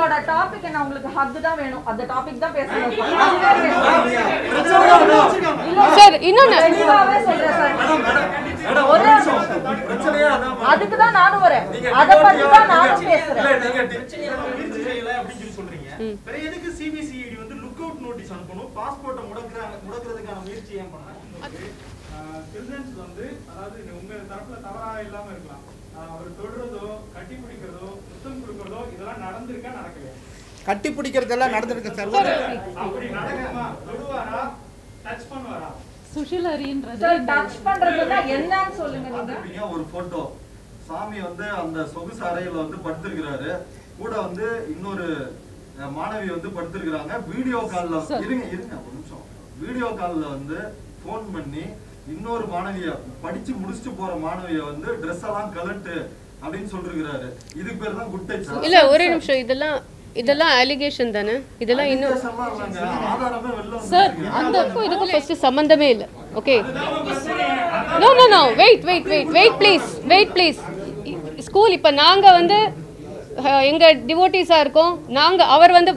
உங்களோட டாபிக் என்ன உங்களுக்கு ஹக் தான் வேணும் அந்த டாபிக் தான் பேசணும் சார் இன்னொன்னு தெளிவாவே சொல்றேன் சார் ஒரே பிரச்சனையே அதான் அதுக்கு தான் நானும் வரேன் அத பத்தி தான் நானும் பேசுறேன் அப்படி சொல்றீங்க வேற எதுக்கு சிபிசிஐடி வந்து லுக் அவுட் நோட்டீஸ் அனுப்பணும் பாஸ்போர்ட்டை முடக்குறதுக்கான முயற்சி ஏன் பண்ணாங்க சில்ட்ரன்ஸ் வந்து அதாவது உங்க தரப்புல தவறா இல்லாம இருக்கலாம் அவர் தொடுறதோ கட்டி பிடிக்கிறதோ முத்தம் கொடுக்கறதோ இதெல்லாம் நடந்திருக்கா நடக்கலையா கட்டி பிடிக்கிறதெல்லாம் நடந்திருக்கு சார் அப்படி நடக்குமா தொடுவாரா டச் பண்ணுவாரா சுஷிலரின்றது டச் பண்றதுன்னா என்னன்னு சொல்லுங்க நீங்க ஒரு போட்டோ சாமி வந்து அந்த சொகுசு அறையில வந்து படுத்திருக்கிறாரு கூட வந்து இன்னொரு மாணவி வந்து படுத்திருக்கிறாங்க வீடியோ கால்ல இருங்க ஒரு நிமிஷம் வீடியோ கால்ல வந்து போன் பண்ணி இன்னொரு மாணவிய படிச்சு முடிச்சுட்டு போற மாணவிய வந்து Dress எல்லாம் கலட்டு அப்படின்னு சொல்லிருக்காரு இதுக்கு பேர் தான் குட் டச் இல்ல ஒரே நிமிஷம் இதெல்லாம் அலிகேஷன் தானே இதெல்லாம் இன்னும் ஆதாரமே வெளில சார் அதுக்கும் இதுக்கும் ஃபர்ஸ்ட் சம்பந்தமே இல்ல okay no wait please school இப்ப நாங்க வந்து எங்க டிவோட்டிஸா இருக்கோம் நாங்க அவர் வந்து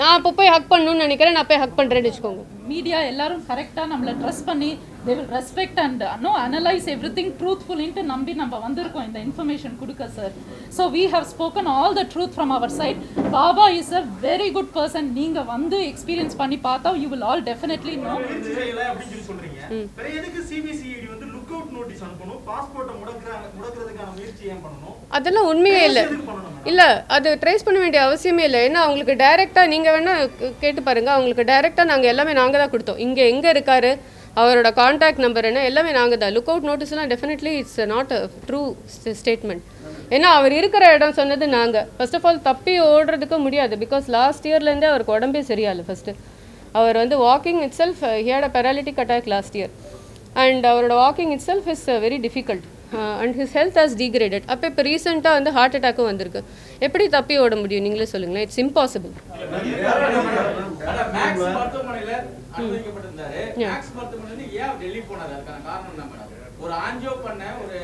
நான் இப்போ போய் ஹக் பண்ணணும்னு நினைக்கிறேன் நான் போய் ஹக் பண்றேன்னு வச்சுக்கோங்க மீடியா எல்லாரும் கரெக்டா நம்மள ட்ரஸ்ட் பண்ணி they will respect and analyze everything truthfully ன்னு நம்பி நம்ம வந்திருக்கோம் இந்த இன்ஃபர்மேஷன் கொடுக்க sir so we have spoken all the truth from our side baba is a very good person நீங்க வந்து எக்ஸ்பீரியன்ஸ் பண்ணி பார்த்தா you will all definitely know அப்படி சொல்றீங்க வேற எதுக்கு சிபிசிஐடி வந்து லுக் அவுட் நோட்டீஸ் அனுப்பணும் பாஸ்போர்ட்டை முடக்குறதுக்கான முயற்சி ஏன் பண்ணணும் அதெல்லாம் உண்மையே இல்ல அது ட்ரேஸ் பண்ண வேண்டிய அவசியமே இல்லை ஏன்னா அவங்களுக்கு டைரக்டா நீங்க வேணா கேட்டு பாருங்க அவங்களுக்கு டைரக்டா நாங்க தான் கொடுத்தோம் இங்க எங்க இருக்காரு அவரோட கான்டாக்ட் நம்பர் என்ன எல்லாமே நாங்கள் தான் லுக் அவுட் நோட்டீஸ்லாம் definitely it's not a true statement ஏன்னா அவர் இருக்கிற இடம் சொன்னது நாங்கள் ஃபர்ஸ்ட் ஆஃப் ஆல் தப்பி ஓடுறதுக்கு முடியாது பிகாஸ் லாஸ்ட் இயர்லேருந்தே அவருக்கு உடம்பே சரியாயில்ல ஃபஸ்ட்டு அவர் வந்து walking itself he had a paralytic attack last year and அவரோட walking itself is very difficult and his health has degraded அப்போ இப்போ ரீசெண்டாக வந்து ஹார்ட் அட்டாக்கும் வந்திருக்கு எப்படி தப்பி ஓட முடியும் நீங்களே சொல்லுங்களேன் இட்ஸ் இம்பாசிபிள் ஒரு ஆஞ்சியோ பண்ண ஒரு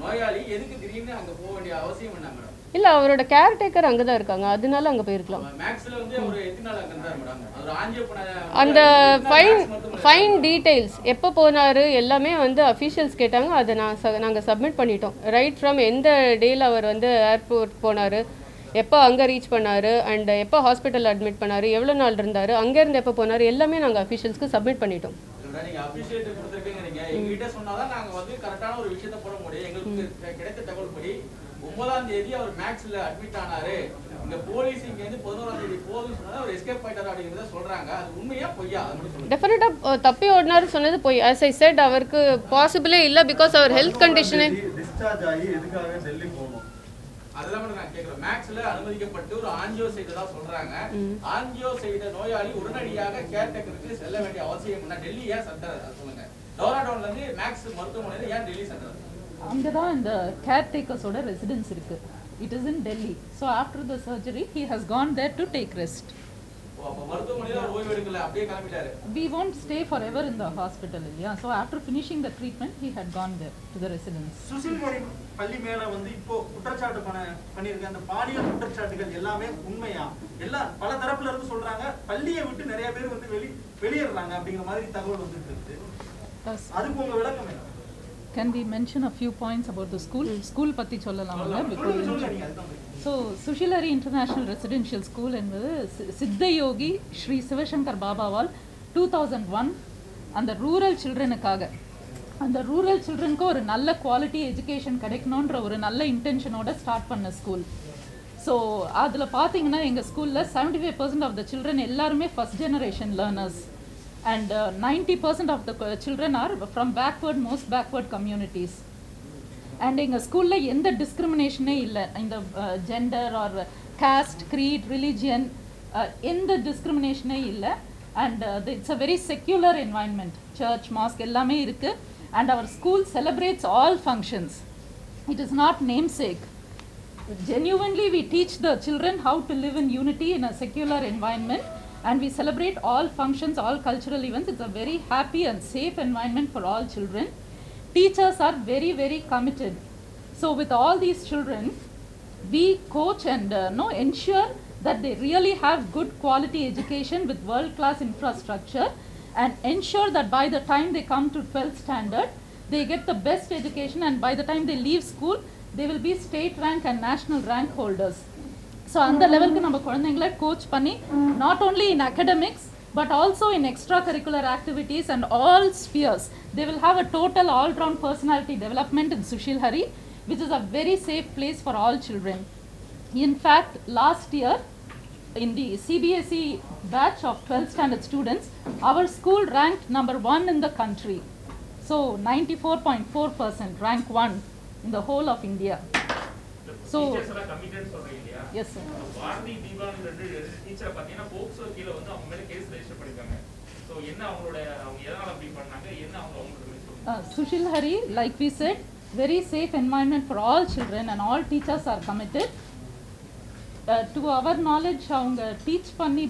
நோயாளி எதுக்கு திடீர்னு அங்க போக வேண்டிய அவசியம் என்ன மேடம் இல்ல அவரோட கேர்டேக்கர் அங்க தான் இருக்காங்க அதனால அங்க போயிருக்கலாம் மேக்ஸ்ல வந்து ஒரு எத்தனை நாள் அங்க இருந்தார் மேடம் அவர் ஆஞ்சியோ பண்ண அந்த ஃபைன் டீடைல்ஸ் எப்போ போனாரு எல்லாமே வந்து அஃபீஷியல்ஸ் கேட்டாங்க அதை நாங்கள் சப்மிட் பண்ணிட்டோம் ரைட் ஃப்ரம் எந்த டேயில் அவர் வந்து ஏர்போர்ட் போனார் எப்போ அங்கே ரீச் பண்ணார் அண்ட் எப்போ ஹாஸ்பிட்டல் அட்மிட் பண்ணார் எவ்வளோ நாள் இருந்தார் அங்கேருந்து எப்போ போனார் எல்லாமே நாங்கள் அஃபீஷியல்ஸ்க்கு சப்மிட் பண்ணிட்டோம் நீங்க அபிஷியேட் கொடுத்திருக்கீங்க நீங்க எங்ககிட்ட சொன்னாதான் நாங்க வந்து கரெக்டான ஒரு விஷயத்தை போட முடியும் எங்களுக்கு கிடைத்த தகவல் படி 9ஆம் தேதி அவர் மேக்ஸ்ல அட்மிட் ஆனாரு இந்த போலீஸ் இங்க இருந்து 11ஆம் தேதி போதுன்னு சொன்னா அவர் எஸ்கேப் ஆயிட்டாரு அப்படிங்கறத சொல்றாங்க அது உண்மையா பொய்யா அது மட்டும் சொல்லுங்க டெஃபினட்டா தப்பி ஓடினாரு சொன்னது பொய் as I said அவருக்கு பாசிபிளே இல்ல பிகாஸ் அவர் ஹெல்த் கண்டிஷனே டிஸ்சார்ஜ் ஆகி எதுக்காக டெல்லி போகணும் அதெல்லாம் மட்டும் நான் கேக்குறேன் மேக்ஸ்ல அனுமதிக்கப்பட்டு ஒரு ஆஞ்சியோ செய்ததா சொல்றாங்க ஆஞ்சியோ செய்த நோயாளி உடனடியாக கேர்டேக்கருக்கு செல்ல வேண்டிய அவசியம் என்ன டெல்லி ஏன் சென்டர் சொல்லுங்க டோராடோன்ல இருந்து மேக்ஸ் மருத்துவமனையில ஏன் டெல்லி சென்டர் அங்கதான் இந்த கேர்டேக்கர்ஸோட ரெசிடென்ஸ் இருக்கு it is in Delhi so after the surgery he has gone there to take rest அப்ப மருத்துவமனையில ஓய்வு எடுக்கல அப்படியே கிளம்பிட்டாரு we won't stay forever in the hospital yeah so after finishing the treatment he had gone there to the residence Susil Modi பள்ளி மேல வந்து இப்போ குற்றச்சாட்டு பண்ணிருக்க அந்த பாலியல் குற்றச்சாட்டுகள் எல்லாமே உண்மையா எல்லாம் பல தரப்புல இருந்து சொல்றாங்க பள்ளியை விட்டு நிறைய பேர் வந்து வெளியேறாங்க அப்படிங்கிற மாதிரி தகவல் வந்துட்டு இருக்கு அதுக்கு உங்க விளக்கம் என்ன can we mention a few points about the school பத்தி சொல்லலாம்ல so Sushilari International Residential School என்பது சித்தயோகி ஸ்ரீ சிவசங்கர் பாபாவால் 2001 அந்த ரூரல் சில்ட்ரனுக்காக அந்த ரூரல் சில்ட்ரனுக்கு ஒரு நல்ல குவாலிட்டி எஜுகேஷன் கிடைக்கணுன்ற ஒரு நல்ல இன்டென்ஷனோட ஸ்டார்ட் பண்ண ஸ்கூல் ஸோ அதில் பார்த்தீங்கன்னா எங்கள் ஸ்கூலில் 75% ஆஃப் த சில்ட்ரன் எல்லாருமே first generation learners and 90% of the children are from most backward communities and in school la endha discrimination illa in the gender or caste creed religion endha discrimination illa and it's a very secular environment church mosque ellame irukku and our school celebrates all functions it is not namesake genuinely we teach the children how to live in unity in a secular environment and we celebrate all functions, all cultural events. It's a very happy and safe environment for all children. Teachers are very, very committed. So with all these children, we coach and ensure that they really have good quality education with world-class infrastructure and ensure that by the time they come to 12th standard, they get the best education, and by the time they leave school, they will be state rank and national rank holders. So அந்த லெவலுக்கு நம்ம குழந்தைங்களை coach பண்ணி not only in academics but also in extracurricular activities and all spheres, they will have a total all-round personality development in Sushil Hari, which is a very safe place for all children. In fact, last year in the CBSE batch of 12th standard students, our school ranked number 1 in the country. So 94.4%, rank 1 in the whole of India. So yes sir. Bharathi Deepan ரெண்டு டீச்சரை பார்த்தீங்கன்னா POCSO கீழ வந்து அவங்க மேல case register பண்ணிருக்காங்க. So என்ன அவங்க எதனால அப்படி பண்ணாங்க, என்ன அவங்க Sushil Hari, like we said, very safe environment for all children and all teachers are committed. To our knowledge, அவங்க teach பண்ணி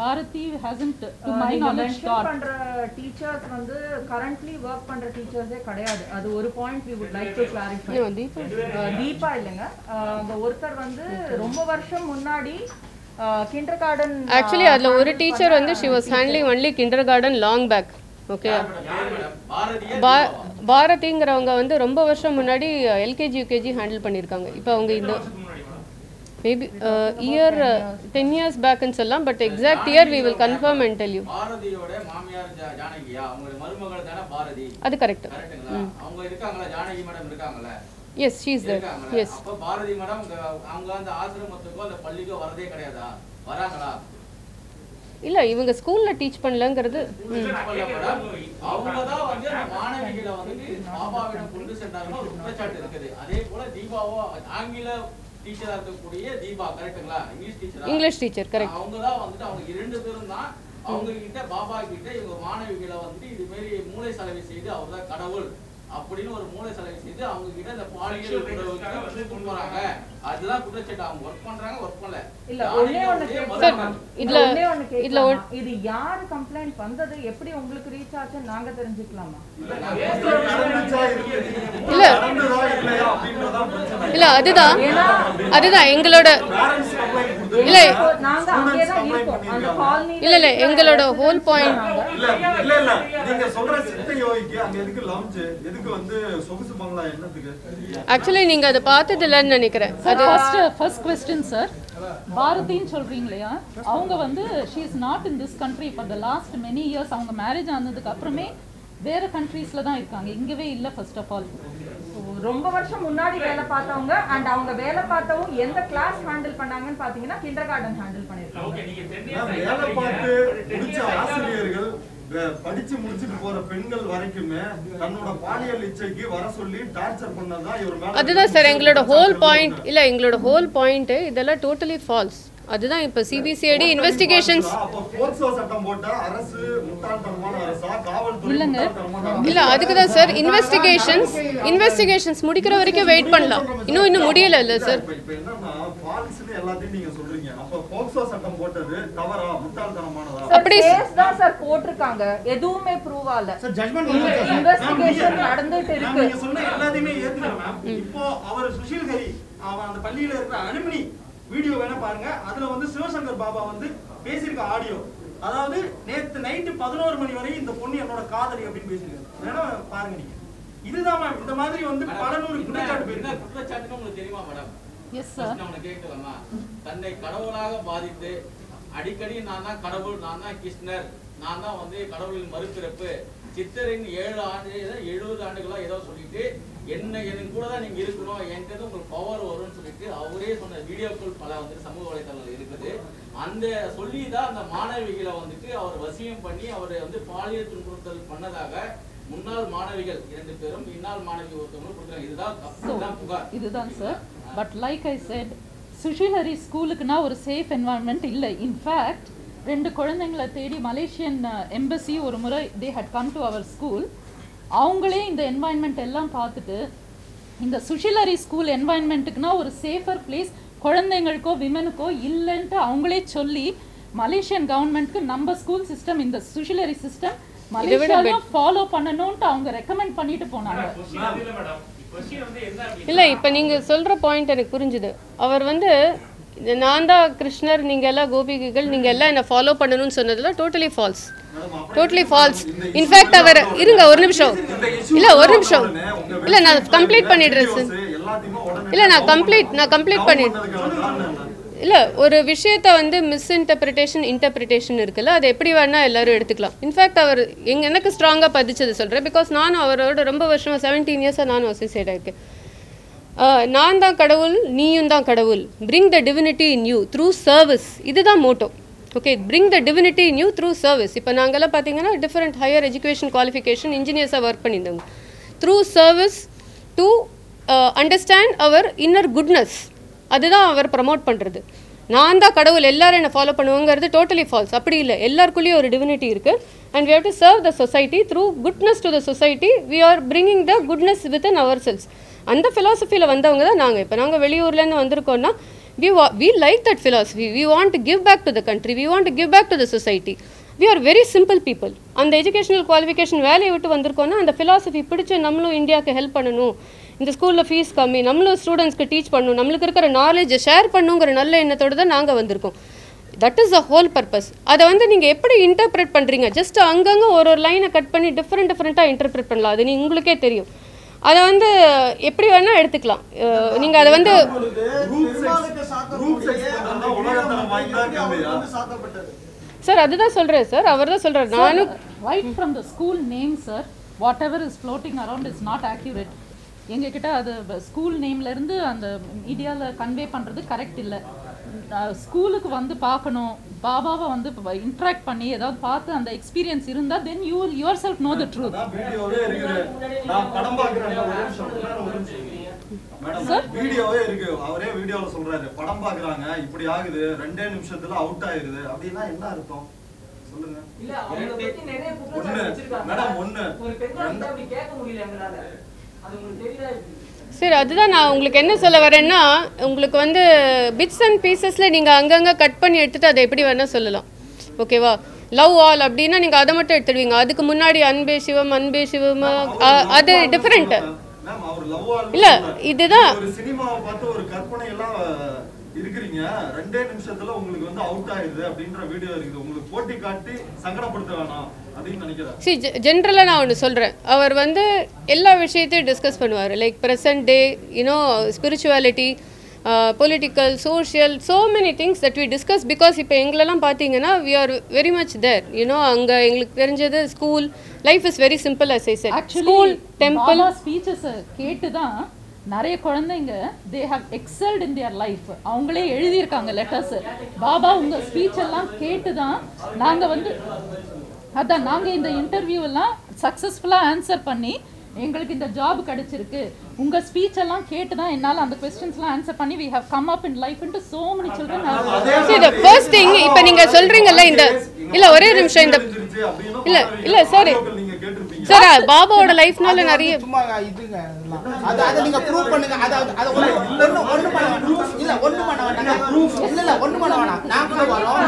Bharathi hasn't, to my knowledge, taught. பண்ற டீச்சர்ஸ் வந்து currently work பண்ற டீச்சர்ஸே கிடையாது. அது ஒரு point we would like to clarify. Deepa இல்லைங்க, அந்த ஒருத்தர் வந்து ரொம்ப வருஷம் முன்னாடி kindergarten. Actually அதுல ஒரு டீச்சர் வந்து she was handling only kindergarten long back. Okay, பாரதிங்கிறவங்க வந்து ரொம்ப வருஷம் முன்னாடி LKG UKG ஹேண்டில் பண்ணியிருக்காங்க. இப்போ அவங்க இந்த மேபி இயர் 10 years back ன்னு சொல்லலாம், but exact year we will confirm and tell you. பாரதியோட மாமியார் ஜானகியா, அவங்க மருமகள் தான பாரதி? அது கரெக்ட். அவங்க இருக்காங்களா? ஜானகி மேடம் இருக்காங்களா? Yes, she is there. Yes. அப்ப பாரதி மேடம் அவங்க அந்த ஆசிரமத்துக்கோ அந்த பள்ளிக்கோ வரதே கிடையாதா? வராங்களா? இல்ல, இவங்க ஸ்கூல்ல டீச் பண்ணலங்கிறது. அவங்க தான் வந்து மாணவிகளை வந்து பாபாவிடம் கொண்டு சென்றாங்கன்னு ஒரு குற்றச்சாட்டு இருக்குது. அதே போல தீபாவோ ஆங்கில டீச்சரா இருக்கக்கூடிய தீபா, கரெக்ட்டுங்களா? English teacher correct. அவங்க தான் வந்துட்டு அவங்க 2 பேரும் தான் அவங்க கிட்ட பாபா கிட்ட இவங்க மாணவிகளை வந்துட்டு இது மாதிரி மூளை சலவை செய்து அவர் தான் கடவுள் அப்படின்னு ஒரு மூளை சலவை செய்து அவங்க கிட்ட இந்த பாலியல் உறவுக்கு கொண்டு வராங்க. அதுதான் குற்றச்சாட்டு. அவங்க ஒர்க் பண்றாங்க, ஒர்க் பண்ணல. இல்ல ஒண்ணே ஒண்ணு கேக்குறேன். இதுல இது யாரு கம்ப்ளைன்ட் வந்தது, எப்படி உங்களுக்கு ரீச் ஆச்சுன்னு நாங்க தெரிஞ்சுக்கலாமா? இல்ல அதுதான் எங்களோட இல்ல நாங்க அங்கே தான் இருக்கோம் அந்த காலனி. இல்ல எங்களோட ஹோல் பாயிண்ட் இல்ல நீங்க சொல்ற சித்த யோகிக்கு அங்க எதுக்கு லஞ்ச், எதுக்கு வந்து சொகுசு பங்களா என்னத்துக்கு? ஆக்சுவலி நீங்க அதை பார்த்தது இல்லைன்னு நினைக்கிறேன். அது ஃபர்ஸ்ட் क्वेश्चन சார், பாரதின்னு சொல்றீங்க இல்லையா, அவங்க வந்து she is not in this country for the last many years. அவங்க மேரேஜ் ஆனதுக்கு அப்புறமே வேற கண்ட்ரீஸ்ல தான் இருக்காங்க, இங்கவே இல்ல. ஃபர்ஸ்ட் ஆஃப் ஆல் ரொம்ப வருஷம் முன்னாடி வேலை பார்த்தவங்க அண்ட் அவங்க வேலை பார்த்தவங்க எந்த கிளாஸ் ஹேண்டில் பண்ணாங்கன்னு பாத்தீங்கன்னா kindergarten ஹேண்டில் பண்ணிருக்காங்க. வேலை பார்த்து முடிச்ச ஆசிரியர்கள் படிச்சு முடிச்சிட்டு போற பெண்கள் வரைக்குமே தன்னோட பாலியல் இச்சைக்கு வர சொல்லி டார்ச்சர் பண்ணதா இவர் மேல. அதுதான் சார் எங்களோட ஹோல் பாயிண்ட். இல்ல எங்களோட ஹோல் பாயிண்ட் இதெல்லாம் டோட்டலி ஃபால்ஸ். அதுதான் இப்ப சிபிசிஐடி இன்வெஸ்டிகேஷன்ஸ் சட்டம் போட்ட அரசு முட்டாள்தனமான அரசா, காவல்துறை இல்ல, அதுக்கு தான் சார் இன்வெஸ்டிகேஷன்ஸ் முடிக்கிற வரைக்கும் வெயிட் பண்ணலாம். இன்னும் முடியல இல்ல சார். இப்போ என்னன்னா ஃபால்ஸ்னு எல்லாத்தையும் நீங்க சொல்றீங்க. அப்ப போக்சோ சட்டம் போட்டது தவறா, முட்டாள்தனமானதா? அப்படி கேஸ் தான் சார் போட்டுருக்காங்க, எதுவுமே ப்ரூவ் ஆகல. சார் ஜட்ஜ்மென்ட் இன்வெஸ்டிகேஷன் நடந்துட்டு இருக்கு. நீங்க சொன்ன எல்லாத்தையுமே ஏத்துக்கிறேன் மேம். இப்போ அவர் சுஷில் ஹரி அவன் அந்த பள்ளியில இருக்கிற அனுமதி வீடியோ வேணா பாருங்க. அதுல வந்து சிவசங்கர் பாபா வந்து பேசியிருக்க ஆடியோ, அதாவது நேத்து நைட்டு 11 மணி வரை இந்த பொண்ணு என்னோட காதலி அப்படின்னு பேசியிருக்காரு. வேணா பாருங்க நீங்க. இதுதான் மேம், இந்த மாதிரி வந்து பல நூறு குற்றச்சாட்டு போயிருக்கு. குற்றச்சாட்டுன்னு உங்களுக்கு தெரியுமா மேடம்? Yes sir. நான் உனக்கு கேட்கலாமா? தன்னை கடவுளாக பாதித்து அடிக்கடி நான் தான் கடவுள், நான் தான் கிருஷ்ணர், நான் தான் வந்து கடவுளின் மறுபிறப்பு, சித்தரின் 70 ஆண்டுகளா ஏதோ சொல்லிட்டு எனக்கு கூட தான் நீங்க இருக்கணும், என்கிட்ட உங்களுக்கு பவர் வரும்னு சொல்லிட்டு அவரே சொன்ன வீடியோக்கள் பல வந்து சமூக வலைதளங்கள் இருக்குது. அந்த சொல்லி தான் அந்த மாணவிகளை வந்துட்டு அவர் வசியம் பண்ணி அவரை வந்து பாலியல் துன்புறுத்தல் பண்ணதாக முன்னாள் மாணவிகள் 2 பேரும் இன்னாள் மாணவி ஒருத்தவங்களும் கொடுக்குறாங்க. இதுதான் புகார். இதுதான் sir. But like I said, Sushil Hari ஸ்கூலுக்குனா ஒரு சேஃப் என்வாயன்மெண்ட் இல்லை. இன்ஃபேக்ட் 2 குழந்தைங்களை தேடி மலேசியன் எம்பசி ஒரு முறை they had come to our school. அவங்களே இந்த என்வாயன்மெண்ட் எல்லாம் பார்த்துட்டு இந்த சுஷில் ஹரி ஸ்கூல் என்வாயன்மெண்ட்டுக்குனா ஒரு சேஃபர் பிளேஸ் குழந்தைங்களுக்கோ விமனுக்கோ இல்லைன்ட்டு அவங்களே சொல்லி மலேசியன் கவர்மெண்ட்க்கு நம்ம ஸ்கூல் சிஸ்டம், இந்த சுஷில் ஹரி சிஸ்டம் மலேசியால ஃபாலோ பண்ணணும்ட்டு அவங்க ரெக்கமெண்ட் பண்ணிட்டு போனாங்க. இல்ல இப்ப நீங்க சொல்ற பாயிண்ட் எனக்கு புரிஞ்சுது. அவர் வந்து நான் தான் கிருஷ்ணர், நீங்கள் எல்லாம் கோபிகைகள், நீங்கள் எல்லாம் என்னை ஃபாலோ பண்ணணும்னு சொன்னதெல்லாம் totally false, totally false. In fact அவர் இருங்க ஒரு நிமிஷம், இல்லை ஒரு நிமிஷம், இல்லை நான் கம்ப்ளீட் பண்ணிடுறேன் சார், இல்லை நான் கம்ப்ளீட் பண்ணிடுறேன். இல்லை ஒரு விஷயத்தை வந்து மிஸ்இன்டர்பிரிட்டேஷன் இன்டர்பிரிட்டேஷன் இருக்குல்ல, அது எப்படி வேணால் எல்லோரும் எடுத்துக்கலாம். இன்ஃபேக்ட் அவர் எனக்கு ஸ்ட்ராங்காக பதிச்சது சொல்கிறேன். பிகாஸ் நானும் அவரோட ரொம்ப வருஷமாக 17 இயர்ஸாக நானும் அசோசியேட் ஆகிருக்கேன். நான் தான் கடவுள், நீயும் தான் கடவுள், bring the divinity in you through service, இதுதான் motto. Okay, bring the divinity in you through service. இப்போ நாங்கள்லாம் பார்த்தீங்கன்னா டிஃப்ரெண்ட் ஹையர் எஜுகேஷன் குவாலிஃபிகேஷன் இன்ஜினியர்ஸாக ஒர்க் பண்ணியிருந்தோங்க. Through service to understand our inner goodness, அதுதான் அவர் ப்ரமோட் பண்ணுறது. நான் தான் கடவுள், எல்லாரும் என்னை ஃபாலோ பண்ணுவாங்கிறது டோட்டலி ஃபால்ஸ். அப்படி இல்லை, எல்லாருக்குள்ளேயும் ஒரு டிவினிட்டி இருக்குது. And we have to serve the society through goodness to the society. We are bringing the goodness within ourselves. அந்த ஃபிலாசபியில் வந்தவங்க தான் நாங்கள். இப்போ நாங்கள் வெளியூர்லேருந்து வந்திருக்கோன்னா we like that philosophy. We want to give back to the country. We want to give back to the society. We are very simple people. அந்த எஜுகேஷனல் குவாலிஃபிகேஷன் வேலையை விட்டு வந்திருக்கோன்னா அந்த ஃபிலாசபி பிடிச்சி நம்மளும் இந்தியாவுக்கு ஹெல்ப் பண்ணணும், இந்த ஸ்கூலில் ஃபீஸ் கம்மி, நம்மளும் ஸ்டூடெண்ட்ஸ்க்கு டீச் பண்ணணும், நம்மளுக்கு இருக்கிற நாலேஜை ஷேர் பண்ணுங்கிற நல்ல எண்ணத்தோடு தான் நாங்கள் வந்திருக்கோம். That is the whole purpose. அதை வந்து நீங்கள் எப்படி இன்டர்பிரேட் பண்ணுறீங்க, ஜஸ்ட் அங்கங்கே ஒரு லைனை கட் பண்ணி டிஃப்ரெண்ட்டாக இன்டர்பிரேட் பண்ணலாம். அது உங்களுக்கே தெரியும். அதை வந்து எப்படி வேணால் எடுத்துக்கலாம். நீங்கள் அதை வந்து சார் அதுதான் சொல்கிறேன் சார், அவர் தான் சொல்கிறார். நானும் right from the school name sir, what ever is floating around is not accurate. எங்ககிட்ட அது ஸ்கூல் நேம்லேருந்து அந்த மீடியாவில் கன்வே பண்ணுறது கரெக்ட் இல்லை. ஸ்கூலுக்கு வந்து பார்க்கணும், பாபாவை வந்து இன்ட்ராக்ட் பண்ணி ஏதாவது பார்த்து அந்த எக்ஸ்பீரியன்ஸ் இருந்தால் then you will your self no the truth. வீடியோவே இருக்கு, அவரே வீடியோல சொல்றாரு, படம் பாக்குறாங்க இப்படி ஆகுது, 2 நிமிஷத்துல அவுட் ஆயிருது அப்படின்னா என்ன அர்த்தம் சொல்லுங்க. சரி, அதுதான் நான் உங்களுக்கு என்ன சொல்ல வரேன்னா, உங்களுக்கு வந்து பிட்ஸ் அண்ட் பீசஸில் நீங்கள் அங்கங்கே கட் பண்ணி எடுத்துகிட்டு அதை எப்படி வேணால் சொல்லலாம். ஓகேவா? லவ் ஆல் அப்படின்னா நீங்கள் அதை மட்டும் எடுத்துடுவீங்க. அதுக்கு முன்னாடி அன்பே சிவம் அது டிஃப்ரெண்ட்டு இல்லை. இதுதான் சினிமாவை பார்த்து ஒரு கற்பனை எல்லாம் இருக்கிறீங்க, 2 நிமிஷத்துல உங்களுக்கு வந்து அவுட் ஆயிடுது அப்படின்ற வீடியோ இருக்குது. உங்களுக்கு போட்டி காட்டி சங்கடப்படுத்த வேணாம் அப்படின்னு நினைக்கிறேன். சி ஜென்ரலாக நான் ஒன்று சொல்கிறேன், அவர் வந்து எல்லா விஷயத்தையும் டிஸ்கஸ் பண்ணுவார். Like present day, you know, spirituality, political, social, so many things that we discuss. Because இப்போ எங்களெல்லாம் பார்த்தீங்கன்னா we are very much there, you know. அங்கே எங்களுக்கு தெரிஞ்சது school life is very simple. As I said, school, temple, speeches கேட்டு தான் நிறைய குழந்தைங்க they have excelled in their life. அவங்களே எழுதியிருக்காங்க லெட்டர்ஸ். பாபா உங்கள் ஸ்பீச் எல்லாம் கேட்டு தான் நாங்கள் வந்து அதான் நாங்கள் இந்த இன்டர்வியூ எல்லாம் சக்ஸஸ்ஃபுல்லாக ஆன்சர் பண்ணி எங்களுக்கு இந்த ஜாப் கிடைச்சிருக்கு. உங்கள் ஸ்பீச் எல்லாம் கேட்டு தான் என்னால் அந்த கொஸ்டின்ஸ்லாம் ஆன்சர் பண்ணி we have come up in life into so many children. See the first thing, இப்போ நீங்கள் சொல்கிறீங்கல்ல, இந்த இல்லை ஒரே நிமிஷம், இந்த இல்லை சார் சார் பாபாவோட லைஃப்னால நிறைய இதுங்க அதை நீங்க ப்ரூவ் பண்ணுங்க. அதை ஒண்ணு பண்ண இல்ல ஒண்ணு பண்ண வேண்டாம். இல்ல ஒண்ணு பண்ண வேண்டாம். நாங்க வரோம்.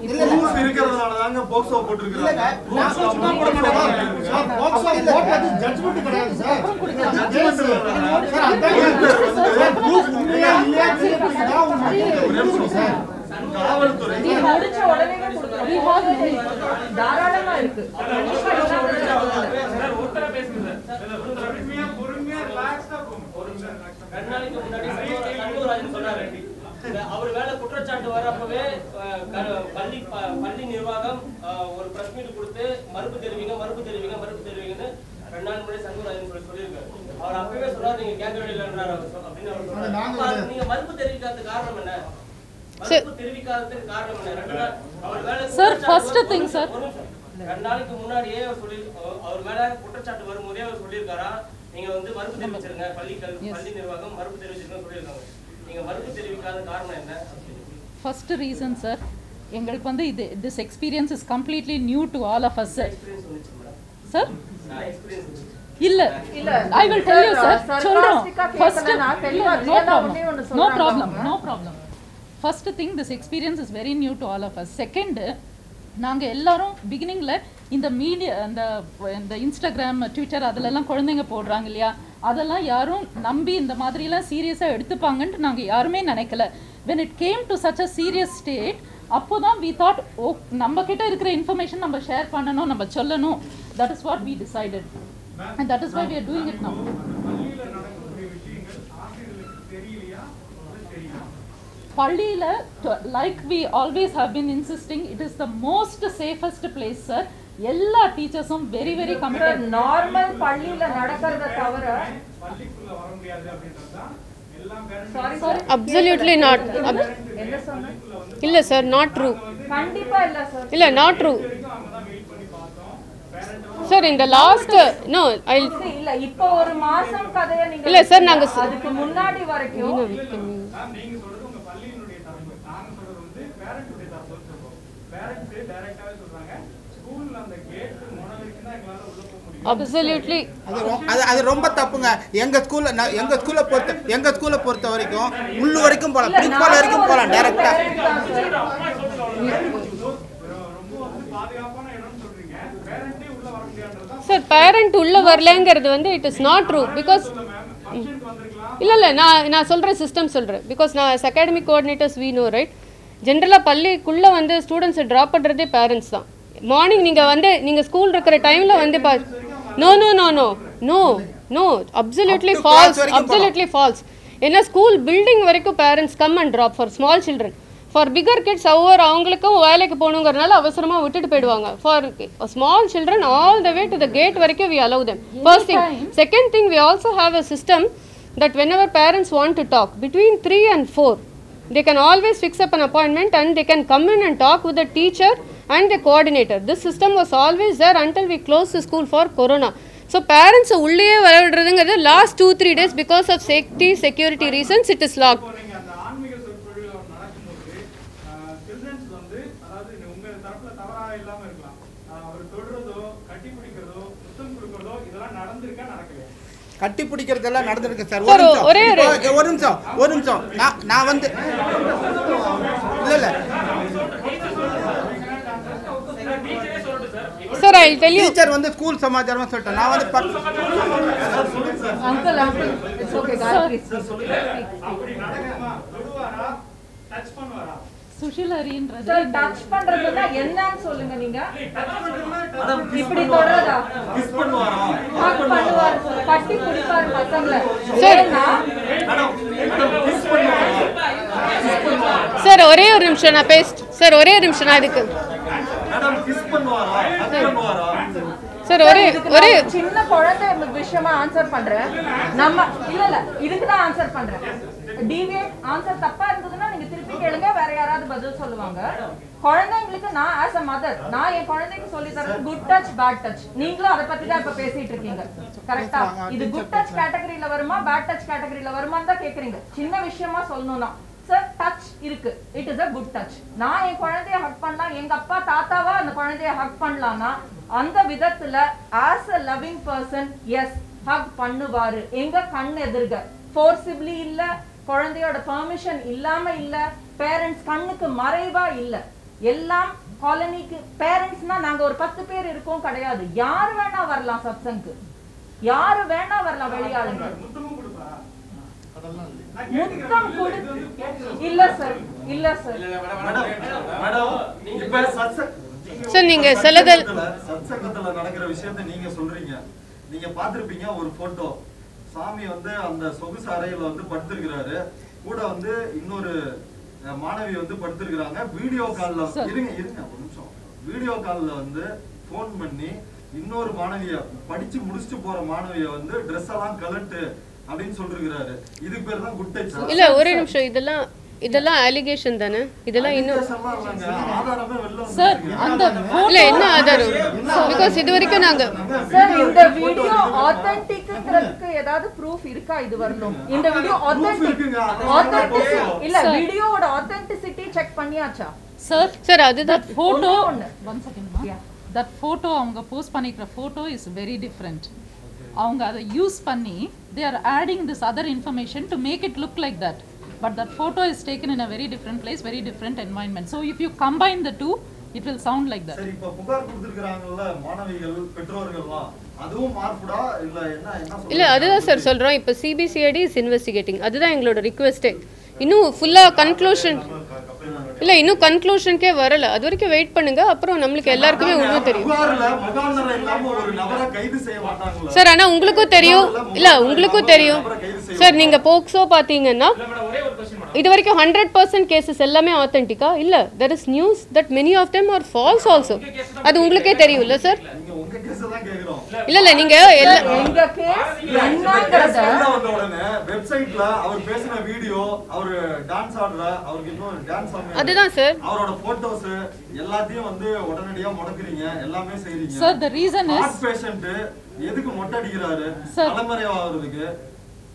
இல்ல ப்ரூஃப் இருக்கிறதுனால தாங்க பாக்ஸோ போட்டுருக்காங்க. பாக்ஸோ போட்டது ஜட்ஜ்மென்ட் கிடையாது சார். ஜட்ஜ்மென்ட் சார் அதான் ப்ரூஃப் உண்மையா இல்லையா சார். காவல்துறை முடிச்ச உடனே தாராளமா இருக்கு. அவர் மேல குற்றச்சாட்டு வரப்பவே பள்ளி நிர்வாகம் ஒரு பிரஸ் மீட் கொடுத்து மறுப்பு தெரிவிங்கன்னு 2 நாள் முன்னாடி சண்முகராஜன் சொல்லியிருக்காரு. அவர் அப்பவே சொன்னார் நீங்க கேட்க வேண்டியன்றார் அப்படின்னு அவர் சொன்னார். நீங்க மறுப்பு தெரிவிக்காததுக்கு காரணம் என்ன? தெரிவிக்காததுக்கு காரணம் என்ன? அவர் மேல சார் ஃபர்ஸ்ட் திங் சார் 2 நாளைக்கு முன்னாடியே அவர் மேல குற்றச்சாட்டு வரும்போதே அவர் சொல்லியிருக்காரா நீங்க வந்து மறுப்பு தெரிவிச்சிருங்க, பள்ளி நிர்வாகம் மறுப்பு தெரிவிச்சிருங்கன்னு சொல்லியிருக்காங்க. நீங்க மறுப்பு தெரிவிக்காத காரணம் என்ன? ஃபர்ஸ்ட் ரீசன் சார், எங்களுக்கு வந்து this experience is completely new to all of us sir. இல்ல I will tell you sir. சொல்றோம் first no problem. First thing, this experience is very new to all of us. Second, நாங்க எல்லாரும் பிகினிங்ல இந்த media இந்த Instagram, Twitter அதெல்லாம் குழந்தைங்க போடுறாங்க இல்லையா, அதெல்லாம் யாரும் நம்பி இந்த மாதிரிலாம் சீரியஸாக எடுத்துப்பாங்கன்ட்டு நாங்கள் யாருமே நினைக்கல. when it came to such a serious state, அப்போதான் we thought, oh, நம்ம கிட்ட இருக்கிற information நம்ம ஷேர் பண்ணணும், நம்ம சொல்லணும். That is what we decided. And that is why we are doing it now. பள்ளியில, like we always have been insisting, it is the most safest place, sir. எல்லா டீச்சர்ஸும் very very committed. நார்மல் பள்ளியில நடக்கிறத தவிர sorry absolutely not. என்ன சொன்னீங்க? இல்ல sir, not true. கண்டிப்பா இல்ல சார். இல்ல, not true. சார் இந்த லாஸ்ட் நோ ஐ இல்ல இப்போ ஒரு மாசம் கதையை நீங்க இல்ல சார், நாங்க அதுக்கு முன்னாடி வரைக்கும் நீங்க சொல்றது உங்க பள்ளியினுடைய தரப்பு, நாங்க சொல்றது வந்து பேரண்ட்ஸுடைய தரப்பு சொல்றோம். பேரண்ட்ஸ் டைரக்டாவே சொல்றாங்க ஸ்கூல்ல அந்த கேட் முனை வரைக்கும் தான் எங்களால உள்ள போக முடியும். அப்சல்யூட்லி அது ரொம்ப தப்புங்க. எங்க ஸ்கூல்ல பொறுத்த வரைக்கும் உள்ள வரைக்கும் போலாம், பிரின்சிபால் வரைக்கும் போலாம் டைரக்டா. சார் பேரண்ட் உள்ள வரலங்கிறது வந்து it is not true. Because இல்லை நான் சொல்கிறேன், சிஸ்டம் சொல்கிறேன். பிகாஸ் நான் academic coordinators we know right. ஜென்ரலாக பள்ளிக்குள்ளே வந்து ஸ்டூடெண்ட்ஸை ட்ராப் பண்ணுறதே பேரண்ட்ஸ் தான். மார்னிங் நீங்கள் ஸ்கூல் இருக்கிற டைமில் வந்து நோ அப்சல்யூட்லி ஃபால்ஸ். ஏன்னா ஸ்கூல் பில்டிங் வரைக்கும் parents come and drop for small children. For bigger kids அவங்களுக்கும் வேலைக்கு போகணுங்கிறனால அவசரமாக விட்டுட்டு போயிடுவாங்க. For small children all the way to the gate வரைக்கும் we allow them. First thing. Second thing, we also have a system that whenever parents want to talk between 3 and 4, they can always fix up an appointment and they can come in and talk with the teacher and the coordinator. This system was always there until we closed the school for corona. So parents உள்ளே வரதுங்கிறது last 2-3 days because of safety security reasons it is locked. கட்டி பிடிக்கிறதெல்லாம் நடந்திருக்கு sir. ஒரு நிமிஷம் நான் வந்து இல்ல sir I tell you, teacher வந்து school சமாச்சாரமா சொல்லிட்டேன். நான் வந்து அங்கிள் இட்ஸ் ஓகே गाइस அப்படி நடக்குமா? தொடுவாரா? டச் பண்ணுவாரா? சுஷிலரின்றது சார் டச் பண்றதுன்னா என்னன்னு சொல்லுங்க நீங்க. இப்படி தொடறதா? கிஸ் பண்ணுவாரா? ஹக் பண்ணுவார், கட்டி பிடிப்பார் பசங்கள. சார் ஒரே ஒரு நிமிஷம் நான் சார் ஒரே ஒரு நிமிஷம் நான் இதுக்கு மேடம் கிஸ் பண்ணுவாரா? ஹக் பண்ணுவாரா? சார் ஒரே சின்ன குழந்தை விஷயமா ஆன்சர் பண்றேன். நம்ம இல்ல இதுக்கு தான் ஆன்சர் பண்றேன். டிவியேட் ஆன்சர் தப்பா இருந்ததுன்னா நீங்க திருப்பி கேளுங்க, வேற யாராவது பதில் சொல்லுவாங்க. குழந்தைங்களுக்கு நான் ஆஸ் அ மதர் நான் என் குழந்தைக்கு சொல்லி தரது குட் டச் பேட் டச். நீங்களும் அதை பத்தி தான் இப்ப பேசிட்டு இருக்கீங்க, கரெக்டா? இது குட் டச் கேட்டகரியில வருமா பேட் டச் கேட்டகரியில வருமான்னு தான் கேக்குறீங்க. சின்ன விஷயமா சொல்லணும்னா சார் டச் இருக்கு, it is a good touch. நான் என் குழந்தைய ஹக் பண்ணலாம், எங்க அப்பா தாத்தாவா அந்த குழந்தைய ஹக் பண்ணலாம்னா அந்த விதத்துல as a loving person as hug பண்ணுவாரு. எங்க கண் எதிர்க ஃபோர்சிபிளி இல்ல, குழந்தையோட பெர்மிஷன் இல்லாம இல்ல, பேரண்ட்ஸ் கண்ணுக்கு மறைவா இல்ல. எல்லாம் காலனிக்கு பேரண்ட்ஸ்னா நாங்க ஒரு 10 பேர் இருக்கோம் கிடையாது. யாரு வேணா வரலாம் சத்சங்கு, யாரு வேணா வரலாம் வெளியாளுங்க. முத்தம் கொடு இல்ல சார் மேடம் இப்ப சார் நீங்க சத்சங்கத்துல நடக்கிற விஷயத்தை நீங்க சொல்றீங்க. நீங்க பாத்திருப்பீங்க ஒரு போட்டோ, சாமி வந்து அந்த சொகுசு அறையில வந்து படுத்திருக்கிறாரு, கூட வந்து இன்னொரு மாணவி வந்து படுத்திருக்கிறாங்க. வீடியோ கால்ல இருங்க ஒரு நிமிஷம், வீடியோ கால்ல வந்து போன் பண்ணி இன்னொரு மாணவிய படிச்சு முடிச்சுட்டு போற மாணவிய வந்து ட்ரெஸ் எல்லாம் கலட்டு அப்படின்னு சொல்லிருக்கிறாரு. இதுக்கு பேர் தான் குட் டச். இல்ல ஒரு நிமிஷம், இதெல்லாம் அலிகேஷன் தானே? இதெல்லாம் இன்னும் சார் அந்த இல்ல என்ன ஆதாரம்? பிகாஸ் இது வரைக்கும் நாங்க சார் இந்த வீடியோ ஆத்தென்டிக்ங்கிறதுக்கு ஏதாவது ப்ரூஃப் இருக்கா? இது வரணும் இந்த வீடியோ ஆத்தென்டிசிட்டி இல்ல, வீடியோவோட ஆத்தென்டிசிட்டி செக் பண்ணியாச்சா சார்? அதுதான் photo. One second, that photo அவங்க போஸ்ட் பண்ணிக்கிற photo is very different. அவங்க அதை யூஸ் பண்ணி they are adding this other information to make it look like that, but that photo is taken in a very different place, very different environment. So if you combine the two it will sound like that. சரி, இப்ப புகார் கொடுத்திருக்காங்கல்ல மாணவிகள் பெற்றோர்கள்லாம், அதுவும் மார்புடா இல்ல என்ன சொல்றீங்க? இல்ல அதுதான் சார் சொல்றோம். இப்ப CBCID is investigating, அதுதான் எங்களோட ரிக்வெஸ்ட். இன்னும் ஃபுல்லாக கன்க்ளூஷன் இல்லை, இன்னும் கன்க்ளூஷனுக்கே வரல. அது வரைக்கும் வெயிட் பண்ணுங்க, அப்புறம் நம்மளுக்கு எல்லாருக்குமே உண்மை தெரியும் சார். ஆனால் உங்களுக்கும் தெரியும், இல்லை உங்களுக்கும் தெரியும் சார். நீங்கள் போக்சோ பார்த்தீங்கன்னா இது வரைக்கும் 100% கேசஸ் எல்லாமே ஆத்தென்டிக்கா இல்லை. There is news that many of them are false also. அது உங்களுக்கே தெரியும் இல்லை சார்? இல்ல இல்ல நீங்க எங்க கேஸ் என்னங்கறத வெப்சைட்ல அவர் பேசின வீடியோ, அவர் டான்ஸ் ஆடுற, அவருக்கு இன்னும் டான்ஸ் ஆடுற, அதுதான் சார், அவரோட போட்டோஸ் எல்லாத்தையும் வந்து உடனடியா முடக்குறீங்க, எல்லாமே செய்றீங்க. Sir the reason is heart patient எதுக்கு மொட்டை அடிக்கிறாரு? தலைமறைவாகிறதுக்கு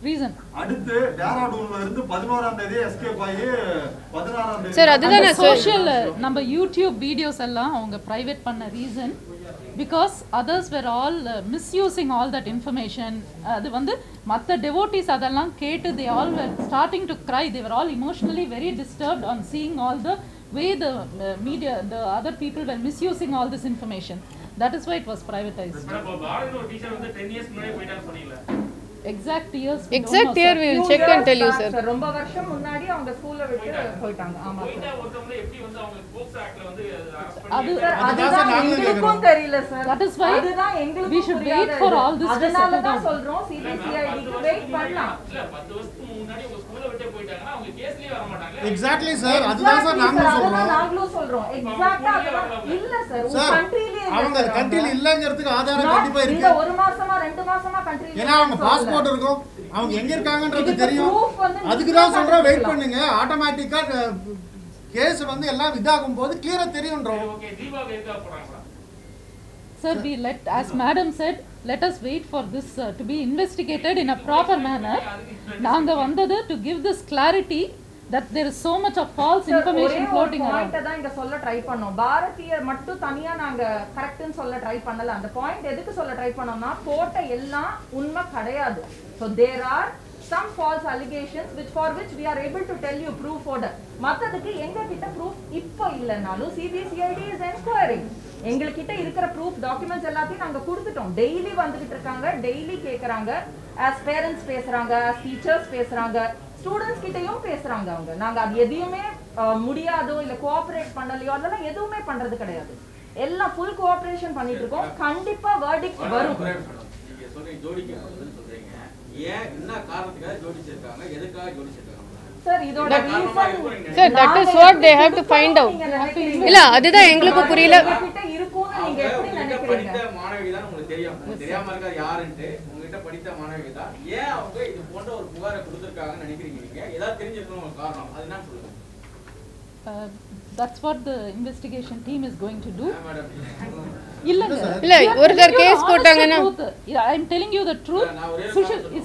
ரீசன். அடுத்து டேராடூன்ல இருந்து 11ஆம் தேதி எஸ்கேப் ஆகி 16ஆம் தேதி சார் அதுதானே சோஷியல் நம்ம யூடியூப் வீடியோஸ் எல்லாம் அவங்க பிரைவேட் பண்ண reason because others were all misusing all that information. அது வந்து மற்ற devotees அதெல்லாம் கேட்டு they all were starting to cry. They were all emotionally very disturbed on seeing all the way the media, the other people were misusing all this information. That is why it was privatized. Exact years we will check and tell you sir. ரொம்ப வருஷம் முன்னாடி அவங்க ஸ்கூல்ல விட்டு போயிட்டாங்க. ஆமா sir. ஒருத்தவங்க எப்படி வந்து அவங்க போக்ஸ் ஆக்ட்ல வந்து அதுதான் எங்களுக்கும் தெரியல sir. That is why we should wait for all this. அதனால தான் சொல்றோம் CBCIDக்கு வெயிட் பண்ணலாம். இல்ல 10 வருஷத்துக்கு முன்னாடி அவங்க ஸ்கூல்ல விட்டு போயிட்டாங்கன்னா அவங்க கேஸ்லயே வர மாட்டாங்க. எக்ஸாக்ட்லி சார், அதுதான் சார் நாங்களும் சொல்றோம். எக்ஸாக்ட்டா இல்ல சார், உங்க கண்ட்ரியிலே அவங்க கண்ட்ரியில இல்லங்கிறதுக்கு ஆதாரம் கண்டிப்பா இருக்கு. இந்த ஒரு மாசமா 2 மாசமா கண்ட்ரியில ஏன்னா அவங்க பாஸ்போர்ட் இருக்கும், அவங்க எங்க இருக்காங்கன்றது தெரியும். அதுக்கு தான் சொல்றோம் வெயிட் பண்ணுங்க. ஆட்டோமேட்டிக்கா கேஸ் வந்து எல்லாம் இதாகும் போது கிளியரா தெரியும்ன்றோம். ஓகே, தீபாவளி எதுக்கு போறாங்க? Sir, we let, as madam said, let us wait for this to be investigated in a proper manner. நாங்க வந்தது to give this clarity that there is so much of false information floating around. Point தான் இங்க சொல்ல try பண்ணோம். பாரதியர் மட்டும் தனியா நாங்க கரெக்ட்னு சொல்ல ட்ரை பண்ணல. அந்த பாயிண்ட் எதுக்கு சொல்ல ட்ரை பண்ணோம்னா போட்ட எல்லாம் உண்மை கிடையாது. So there are some false allegations which we are able to tell you proof order. மத்ததுக்கு எங்க கிட்ட proof இப்போ இல்லனாலும் CBCID is inquiring. எங்க கிட்ட இருக்கிற proof documents எல்லாத்தையும் நாங்க கொடுத்துட்டோம். டெய்லி வந்துகிட்டு இருக்காங்க, டெய்லி கேக்குறாங்க. as parents பேசுறாங்க, as teachers பேசுறாங்க, ஸ்டூடண்ட்ஸ் கிட்டயும் பேசுறாங்க. அவங்க நாங்க அது எதையுமே முடியாதோ இல்ல கோஆபரேட் பண்ணலையோ அதெல்லாம் எதுவுமே பண்றது கிடையாது. எல்லாம் ஃபுல் கோஆபரேஷன் பண்ணிட்டு இருக்கோம். கண்டிப்பா வெர்டிக்ட் வரும். நீங்க சொல்றீங்க ஜோடிக்கு பதில் சொல்றீங்க. ஏன் என்ன காரணத்துக்காக ஜோடிச்சிருக்காங்க? எதுக்காக ஜோடிச்சிருக்காங்க? சார் இதோட reason sir that is what they have to find out. இல்ல அதுதான் எங்களுக்கு புரியல. கிட்ட இருக்குன்னு நீங்க எப்படி நினைக்கிறீங்க? படித்த மாணவி தான் உங்களுக்கு தெரியும். தெரியாம இருக்காது யாருன்னு. உங்ககிட்ட படித்த மாணவி தான். ஏன் அவங்க இது போன்ற ஒரு புகாரை கொடுத்திருக்காங்கன்னு நினைக்கிறீங்க நீங்க? ஏதாவது தெரிஞ்சிருக்கணும் காரணம். அது என்ன சொல்லுங்க? That's what the investigation team is going to do. இல்ல ஒருத்தர் கேஸ் போட்டாங்கன்னா I am telling you the truth.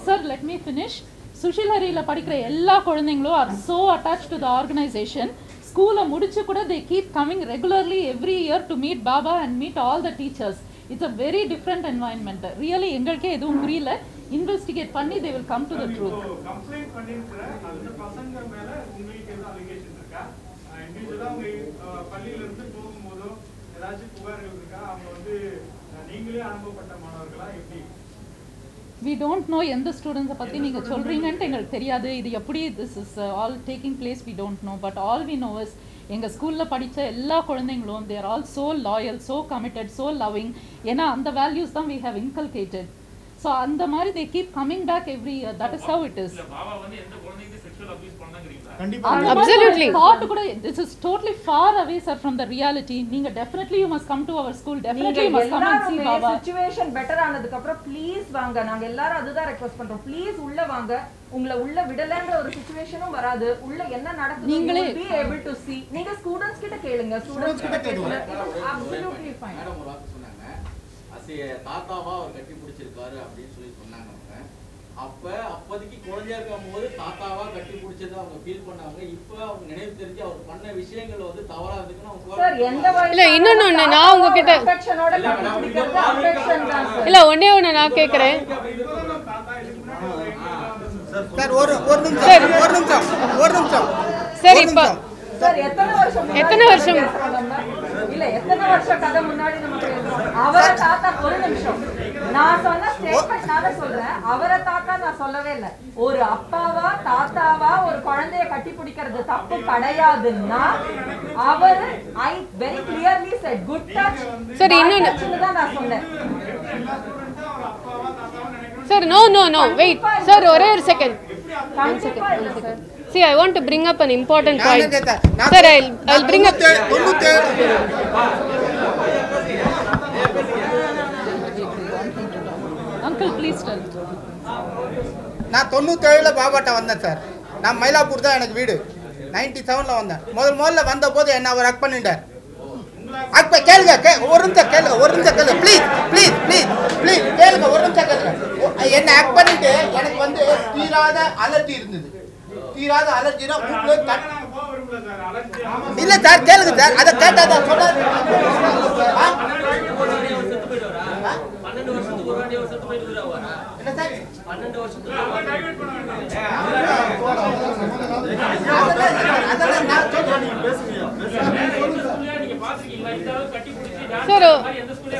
Sir, let me finish. சுஷிலரியில படிக்கிற எல்லா குழந்தைங்களும் are so attached to the organization. ஸ்கூல்ல முடிச்சு கூட they keep coming regularly every year to meet Baba and meet all the teachers. It's a very different environment. Really எங்களுக்கே எதுவும் புரியல. Investigate பண்ணி they will come to the truth. Complaint பண்ணிருக்கிற அந்த பசங்க மேல உங்களுக்கு ஏதாவது அலிகேஷன் இருக்கா? இண்டிவிஜுவலா உங்க பள்ளியில இருந்து போகும்போது ஏதாச்சும் புகார்கள் இருக்கா? அவங்க வந்து நீங்களே அனுபவப்பட்ட மாணவர்களா எப்படி? We don't know எந்த ஸ்டூடெண்ட்ஸை பற்றி நீங்கள் சொல்கிறீங்கன்ட்டு எங்களுக்கு தெரியாது. இது எப்படி this is all taking place we don't know. But all we know is எங்கள் ஸ்கூலில் படித்த எல்லா குழந்தைங்களும் they are all so loyal, so committed, so loving. ஏன்னா அந்த வேல்யூஸ் தான் we have inculcated. So அந்த மாதிரி they keep coming back every year. That is how it is. Baba வந்து எந்த குழந்தைக்கு செக்சுவல் அபியூஸ் பண்ணாங்கறீங்களா? கண்டிப்பா absolutely. Thought கூட this is totally far away sir from the reality. நீங்க definitely you must come to our school. Definitely you must come and see Baba. Situation better ஆனதுக்கு அப்புறம் please வாங்க. நாங்க எல்லாரும் அதுதான் ரெக்வெஸ்ட் பண்றோம். ப்ளீஸ் உள்ள வாங்க. உங்களை உள்ள விடலன்ற ஒரு சிச்சுவேஷனும் வராது. உள்ள என்ன நடக்குது நீங்களே be able to see. நீங்க ஸ்டூடண்ட்ஸ் கிட்ட கேளுங்க. ஸ்டூடண்ட்ஸ் கிட்ட கேளுங்க. absolutely fine. மேடம் ஒரு வார்த்தை சொன்னாங்க. தாத்தாவா அவர் கட்டி பிடிச்சிருக்காரு அப்படின்னு சொல்லி சொன்னாங்க. அப்போதைக்கு குழந்தையா இருக்கும் போது தாத்தாவா கட்டி பிடிச்சதை அவங்க ஃபீல் பண்ணாங்க. இப்போ அவங்க நினைவு தெரிஞ்சு அவர் பண்ண விஷயங்கள் வந்து தவறா இருக்குன்னு அவங்க சார் எந்த வயசுல இல்ல இன்னொன்னு நான் உங்ககிட்ட அஃபெக்ஷனோட கட்டிக்கிறது அஃபெக்ஷன் தான் சார். இல்ல ஒண்ணே நான் கேக்குறேன் சார் ஒரு நிமிஷம் சார் இப்ப சார் எத்தனை வருஷம் எத்தனை வருஷம் இல்ல எத்தனை வருஷம் கதை முன்னாடி நம்ம பேசுறோம். அவரை தாத்தா ஒரு நிமிஷம் நான் சொன்ன ஸ்டேட்மெண்ட் நானே சொல்றேன். அவரை தாத்தா நான் சொல்லவே இல்லை. ஒரு அப்பாவா தாத்தாவா ஒரு குழந்தைய கட்டி பிடிக்கிறது தப்பு கிடையாதுன்னா அவரு I very clearly set good touch. சரி இன்னொன்னு தான் நான் சொன்னேன். சார் நோ வெயிட் சார் ஒரே ஒரு second. See, I want to bring up an important point. Sir, I'll bring up. Uncle, please tell. நான் 97ல பாபாட்ட வந்தேன் சார். நான் மயிலாப்பூர் தான் எனக்கு வீடு. 97ல வந்தேன். முதல்ல வந்த போது என்ன அவர் ஹக் பண்ணிட்டார். அப்ப கேளுங்க ஒரு நிமிஷம் கேளுங்க ப்ளீஸ் கேளுங்க ஒரு நிமிஷம் கேளுங்க. என்ன ஹக் பண்ணிட்டு எனக்கு வந்து தீராத அலர்ஜி இருந்தது. தீராத அலர்ஜினா இல்ல சார் கேளுங்க சார். அதை கேட்டாதான் சொன்னாரு. 12 வருஷத்துக்கு ஒரு வாட்டி செத்து போயிட்டு வருவாரா? என்ன சார் 12 வருஷத்துக்கு அதெல்லாம் நான்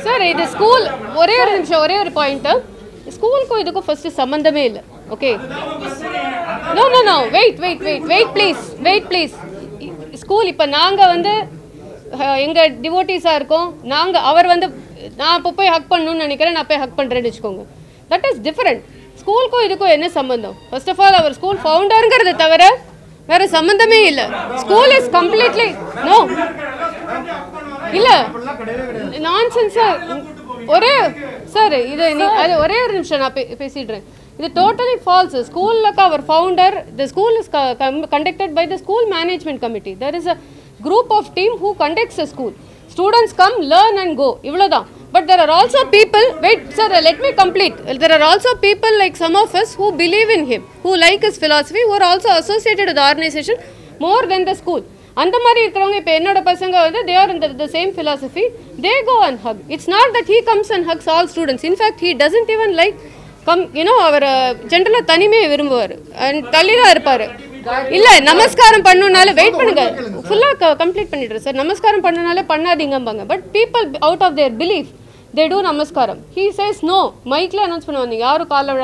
சார் இது ஸ்கூல் ஒரே ஒரு நிமிஷம் ஒரே ஒரு பாயிண்ட். ஸ்கூலுக்கும் இதுக்கும் ஃபர்ஸ்ட் சம்பந்தமே இல்லை. Okay no wait please. School இப்போ நாங்கள் வந்து எங்கள் டிவோட்டிஸாக இருக்கோம். அவர் வந்து நான் இப்போ போய் ஹக் பண்ணணும்னு நினைக்கிறேன், நான் போய் ஹக் பண்ணுறேன்னு வச்சுக்கோங்க. That is different. ஸ்கூலுக்கும் இதுக்கும் என்ன சம்பந்தம்? ஃபர்ஸ்ட் ஆஃப் ஆல் அவர் ஸ்கூல் ஃபவுண்டருங்கிறத தவிர வேற சம்பந்தமே இல்லை. ஸ்கூல் இஸ் கம்ப்ளீட்லி நோ இல்ல நான்சென்ஸ் சார். ஒரே சார் இது அது ஒரே ஒரு நிமிஷம் நான் பேசிடுறேன். இது டோட்டலி ஃபால்ஸ். ஸ்கூலுக்கு அவர் founder. The school is conducted by the school management committee. There is a group of team who conducts a school. Students come, learn and go. இவ்வளவுதான். But there are also people, wait sir, let me complete. There are also people like some of us who believe in him, who like his philosophy, who are also associated with the organization more than the school. அந்த மாதிரி இருக்கிறவங்க இப்போ என்னோட பசங்க வந்து they are in the same philosophy. They go and hug. It's not that he comes and hugs all students. In fact, he doesn't even like அவர் ஜென்ரலாக தனிமையை விரும்புவார் அண்ட் தள்ளி தான் இருப்பார். இல்லை நமஸ்காரம் பண்ணுனாலும் வெயிட் பண்ணுங்க, ஃபுல்லாக கம்ப்ளீட் பண்ணிடுறேன் சார். நமஸ்காரம் பண்ணுனாலே பண்ணாதீங்கம்பாங்க. But people out of their belief they do namaskaram. He says no. மைக்கில் அனௌன்ஸ் பண்ணுவாங்க யாரும் காலில்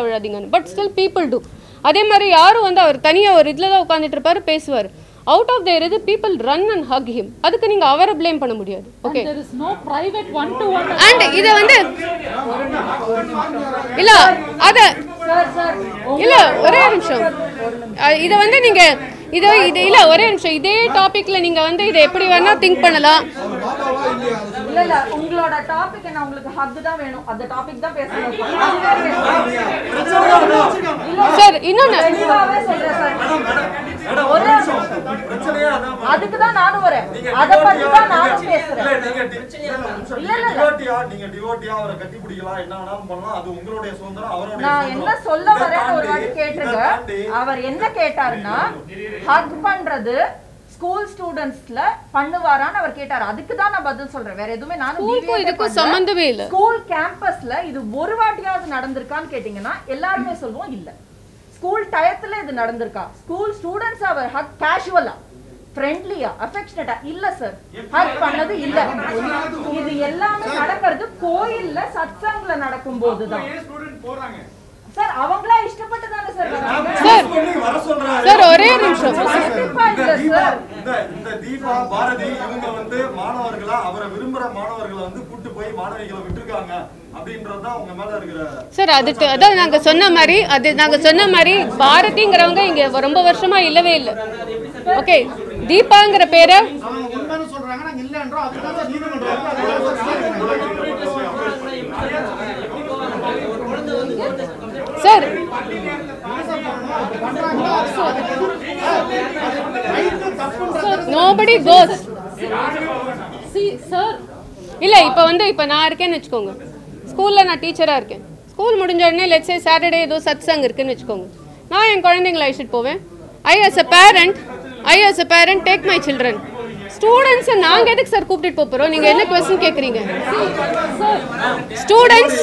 விழாதீங்கன்னு. But still people do. அதே மாதிரி யாரும் வந்து அவர் தனியாக ஒரு இதில் தான் உட்காந்துட்டு இருப்பார், பேசுவார். அவுட் ஆஃப் தேர் இது people run and Haq him. அதுக்கு நீங்க அவரை ப்ளேம் பண்ண முடியாது. Okay there is no private one to one. And இத வந்து இல்ல அத இல்ல ஒரே நிமிஷம் இத வந்து நீங்க இது இல்ல ஒரே நிமிஷம் இதே டாபிக்ல நீங்க வந்து இத எப்படி வேணா திங்க் பண்ணலாம். இல்ல உங்களோட டாபிக் என்ன? உங்களுக்கு ஹக் தான் வேணும், அந்த டாபிக் தான் பேசணும் சார். இன்னொன்னு சொல்றேன் சார், அதுக்கு தான் நானும் வரேன். அத பத்தி தான் நானும் பேசுறேன். நீங்க டிவோட்டியா அவரை கட்டி பிடிக்கலாம், என்ன வேணாலும் பண்ணலாம், அது உங்களுடைய சுதந்திரம், அவருடைய. நான் என்ன சொல்ல வரேன்னு ஒரு வாட்டி கேட்டுங்க. அவர் என்ன கேட்டாருன்னா ஹக் பண்றது ஸ்கூல் ஸ்டூடண்ட்ஸ்ல பண்ணுவாரான்னு அவர் கேட்டாரு. அதுக்கு தான் நான் பதில் சொல்றேன், வேற எதுவுமே இதுக்கு சம்பந்தமே இல்ல. ஸ்கூல் கேம்பஸ்ல இது ஒரு வாட்டியாவது நடந்திருக்கான்னு கேட்டீங்கன்னா எல்லாருமே சொல்லுவோம் இல்ல. ஸ்கூல் டயத்துல இது நடந்திருக்கா? ஸ்கூல் ஸ்டூடண்ட்ஸ் அவர் ஹக் கேஷுவலா ஃப்ரெண்ட்லியா அஃபெக்ஷனேட்டா இல்ல சார் ஹக் பண்ணது இல்ல. இது எல்லாமே நடக்கிறது கோயில்ல சத்சங்ல நடக்கும் போதுதான் சார். அவங்களா இஷ்டப்பட்டு தானே சார் வராங்க சார். ஒரே நிமிஷம் இந்த தீபா பாரதி இவங்க வந்து மாணவர்களா அவரை விரும்புற மாணவர்களை வந்து கூட்டு போய் மாணவிகளை விட்டுருக்காங்க அப்படின்றதுதான் உங்க மேல இருக்கிற சார். அதான் நாங்க சொன்ன மாதிரி பாரதிங்கிறவங்க இங்க ரொம்ப வருஷமா இல்லவே இல்லை. ஓகே தீபாங்கிற பேரை சொல்றாங்க நாங்க இல்லன்றோம். அதுக்காக sir nobody goes. See sir, இல்ல இப்ப நான் இருக்கேன்னு வெச்சுக்கோங்க. ஸ்கூல்ல நான் டீச்சரா இருக்கேன். ஸ்கூல் முடிஞ்ச உடனே லெட்ஸ் சே சாட்டர்டே ஏதோ சத்சங் இருக்குன்னு வெச்சுக்கோங்க. நான் என் குழந்தைகளை அழைச்சிட்டு போவேன். I as a parent take my children. Students நாங்க எதுக்கு சார் கூப்பிட்டு போறோம்? நீங்க என்ன क्वेश्चन கேக்குறீங்க? Students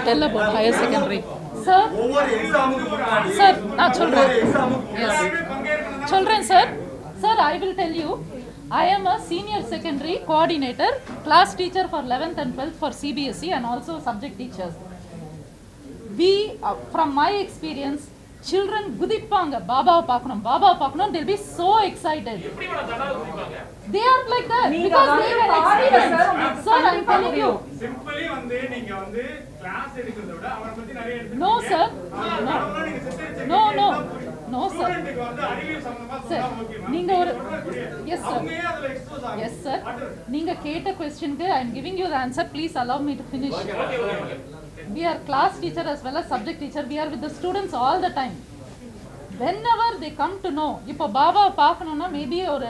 tell about higher secondary. Sir நான் சொல்றேன். Yes சொல்றேன் sir. I will tell you. I am a senior secondary coordinator, class teacher for 11th and 12th for CBSE and also subject teachers. We, from my experience, children gudipanga, Baba Pakunam, they'll be so excited. They are like that because they can experience. Sir, I'm telling you. Simply class No, sir. No, sir. Sir, yes, sir. Yes, sir. Neenga keta question ku I am giving you the answer. Please allow me to finish. We are class teacher as well as subject teacher. We are with the students all the time. Whenever they come to know, இப்போ பாபா பார்க்கணும்னா maybe ஒரு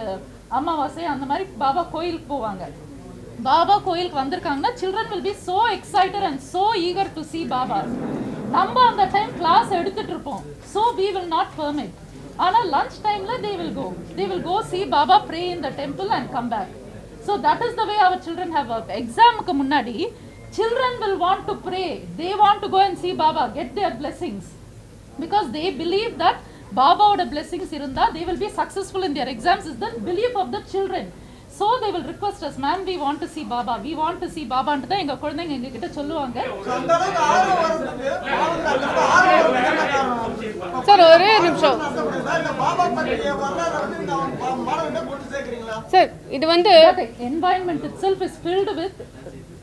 அமாவாசை அந்த மாதிரி பாபா கோயிலுக்கு போவாங்க. பாபா கோயிலுக்கு வந்திருக்காங்கன்னா children will be so excited and so eager to see Baba. நம்ம அந்த டைம் கிளாஸ் எடுத்துட்டு இருப்போம். So we will not permit. ஆனா lunch timeல they will go see Baba, pray in the temple and come back. So that is the way our children have worked. Examக்கு முன்னாடி children will want to pray. They want to go and see Baba, get their blessings. Because they believe that Baba oda blessings irunda, they will be successful in their exams is the belief of the children. So they will request us, ma'am, we want to see Baba. We want to see Baba anta enga kulandanga enga kitta solluvaanga. Sir, ஒரே நிமிஷம். Sir, இது வந்து the environment itself is filled with